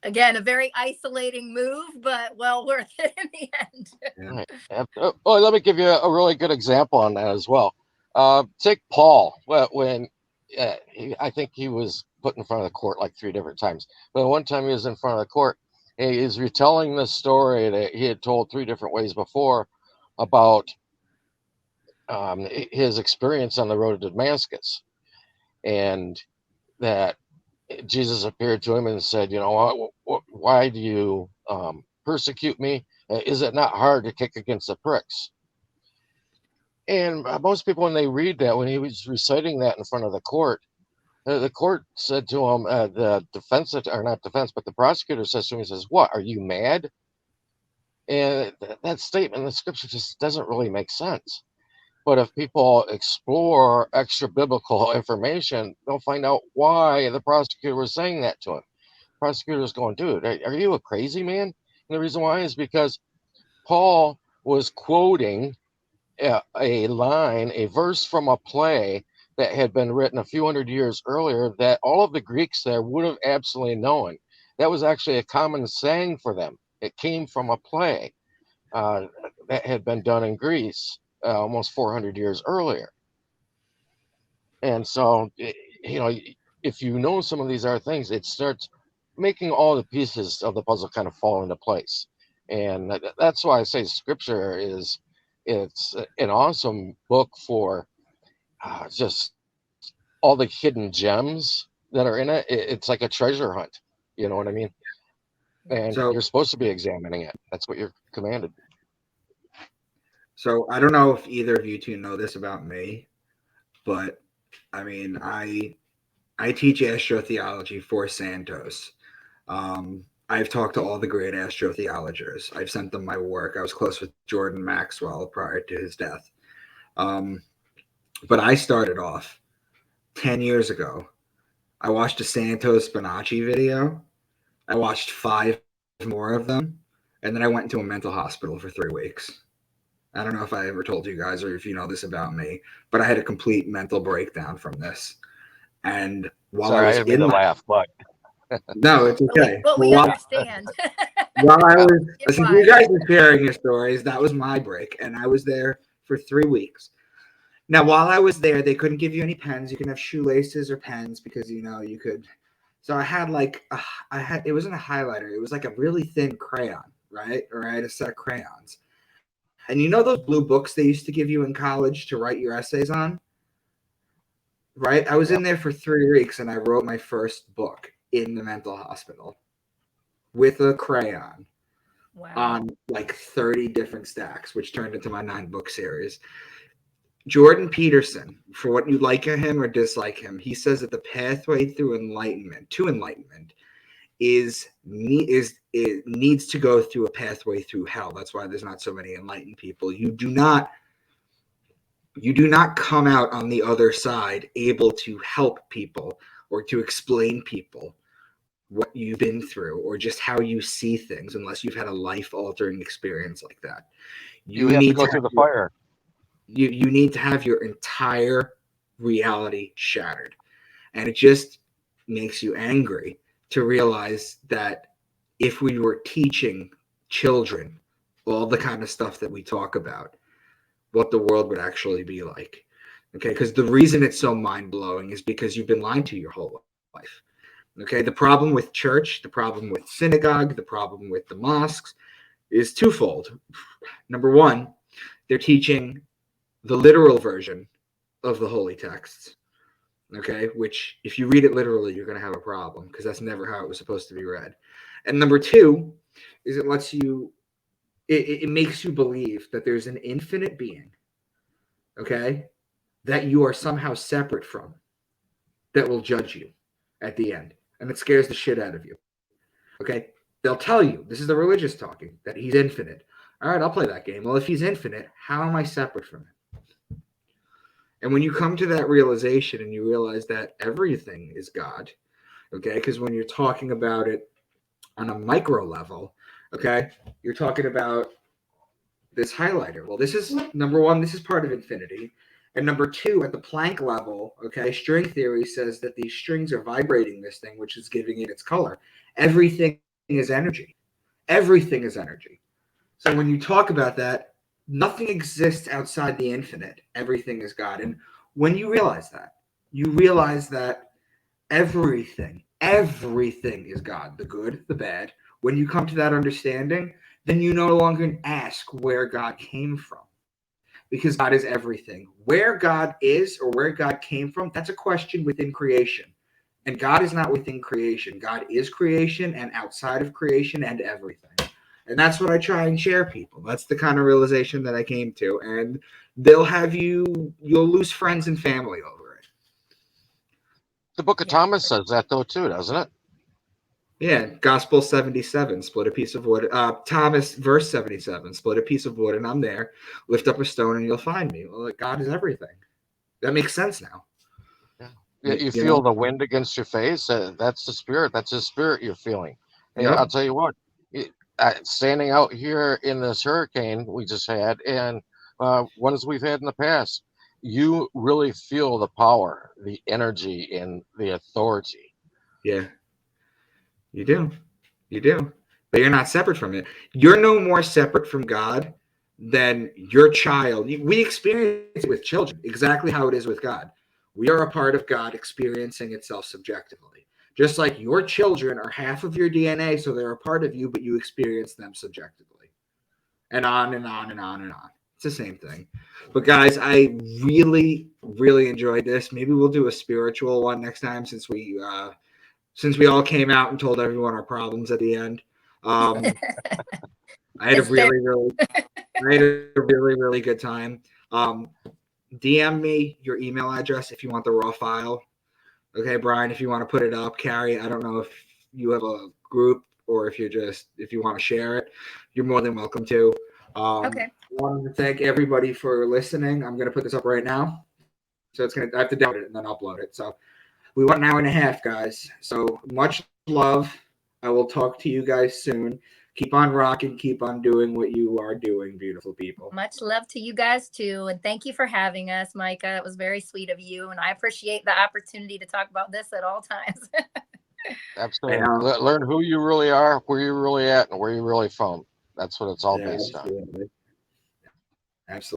S2: Again, a very isolating move, but well worth it in the end.
S3: Right. Oh, let me give you a really good example on that as well. Take Paul. When I think he was put in front of the court like 3 different times, but one time he was in front of the court, he is retelling the story that he had told 3 different ways before about his experience on the road to Damascus, and that Jesus appeared to him and said, why do you persecute me? Is it not hard to kick against the pricks? And most people, when they read that, when he was reciting that in front of the court said to him, the defense, or not defense, but the prosecutor says to him, he says, what, are you mad? And that statement in the scripture just doesn't really make sense. But if people explore extra biblical information, they'll find out why the prosecutor was saying that to him. The prosecutor was going, dude, are you a crazy man? And the reason why is because Paul was quoting a verse from a play that had been written a few hundred years earlier that all of the Greeks there would have absolutely known. That was actually a common saying for them. It came from a play that had been done in Greece almost 400 years earlier. And so, if you know some of these other things, it starts making all the pieces of the puzzle kind of fall into place. And that's why I say scripture it's an awesome book for just all the hidden gems that are in it. It's like a treasure hunt. You know what I mean? And
S1: So,
S3: you're supposed to be examining it. That's what you're commanded.
S1: so I don't know if either of you two know this about me, but I mean, I teach astrotheology for Santos. I've talked to all the great astrotheologists. I've sent them my work. I was close with Jordan Maxwell prior to his death. But I started off 10 years ago. I watched a Santos Bonacci video. I watched 5 more of them. And then I went into a mental hospital for 3 weeks. I don't know if I ever told you guys or if you know this about me, but I had a complete mental breakdown from this. And while I
S3: Sorry, I
S1: was
S3: didn't mean
S1: in
S3: to
S1: my
S3: laugh, but
S1: no, it's okay.
S2: But we understand.
S1: While I
S3: yeah,
S1: was
S2: Get
S1: listen, you
S2: why.
S1: guys are sharing your stories. That was my break, and I was there for 3 weeks. Now, while I was there, they couldn't give you any pens. You can have shoelaces or pens because you could So I had like it wasn't a highlighter. It was like a really thin crayon, right? Or I had a set of crayons. And you know those blue books they used to give you in college to write your essays on? Right? I was
S3: Yep.
S1: in there for 3 weeks and I wrote my first book in the mental hospital with a crayon
S2: Wow.
S1: on like 30 different stacks, which turned into my 9-book series. Jordan Peterson, for what you like him or dislike him, he says that the pathway through enlightenment to enlightenment it needs to go through a pathway through hell. That's why there's not so many enlightened people. You do not come out on the other side able to help people or to explain people what you've been through or just how you see things unless you've had a life-altering experience like that.
S3: You have to go through the fire.
S1: You need to have your entire reality shattered. And it just makes you angry to realize that if we were teaching children all the kind of stuff that we talk about, what the world would actually be like. Okay, because the reason it's so mind-blowing is because you've been lied to your whole life. Okay, the problem with church, the problem with synagogue, the problem with the mosques is twofold. Number one, they're teaching the literal version of the holy texts. Okay, which if you read it literally, you're going to have a problem because that's never how it was supposed to be read. And number two is it makes you believe that there's an infinite being, okay, that you are somehow separate from, that will judge you at the end. And it scares the shit out of you. Okay, they'll tell you, this is the religious talking, that he's infinite. All right, I'll play that game. Well, if he's infinite, how am I separate from him? And when you come to that realization and you realize that everything is God, okay, because when you're talking about it on a micro level, okay, you're talking about this highlighter. Well, this is number one, this is part of infinity. And number two, at the Planck level, okay, string theory says that these strings are vibrating this thing, which is giving it its color. Everything is energy. Everything is energy. So when you talk about that, nothing exists outside the infinite. Everything is God. And when you realize that everything is God, the good, the bad. When you come to that understanding, then you no longer ask where God came from because God is everything. Where God is or where God came from, that's a question within creation. And God is not within creation. God is creation and outside of creation and everything. And that's what I try and share people. That's the kind of realization that I came to. And you'll lose friends and family over it.
S3: The Book of
S2: Yeah.
S3: Thomas says that though too, doesn't it?
S1: Yeah, Gospel 77, split a piece of wood. Thomas, verse 77, split a piece of wood and I'm there. Lift up a stone and you'll find me. Well, God is everything. That makes sense now.
S3: Yeah. You
S1: You
S3: feel
S1: know?
S3: the wind against your face. That's the spirit. That's his spirit you're feeling. And
S1: Yep.
S3: I'll tell you what, standing out here in this hurricane we just had, and ones we've had in the past, you really feel the power, the energy, and the authority.
S1: Yeah, you do. You do. But you're not separate from it. You're no more separate from God than your child. We experience it with children, exactly how it is with God. We are a part of God experiencing itself subjectively. Just like your children are half of your DNA, so they're a part of you, but you experience them subjectively. And on and on and on and on. It's the same thing. But guys, I really, really enjoyed this. Maybe we'll do a spiritual one next time since we all came out and told everyone our problems at the end. I had a
S2: It's fair.
S1: really, really good time. DM me your email address if you want the raw file. Okay, Brian, if you want to put it up. Kary, I don't know if you have a group or if you want to share it, you're more than welcome to.
S2: Okay.
S1: I want to thank everybody for listening. I'm going to put this up right now. So I have to download it and then upload it. So we went an hour and a half, guys. So much love. I will talk to you guys soon. Keep on rocking. Keep on doing what you are doing, beautiful people.
S2: Much love to you guys too. And thank you for having us, Micah. It was very sweet of you. And I appreciate the opportunity to talk about this at all times.
S3: Absolutely. Learn who you really are, where you're really at, and where you're really from. That's what it's all based on.
S1: Absolutely. Absolutely.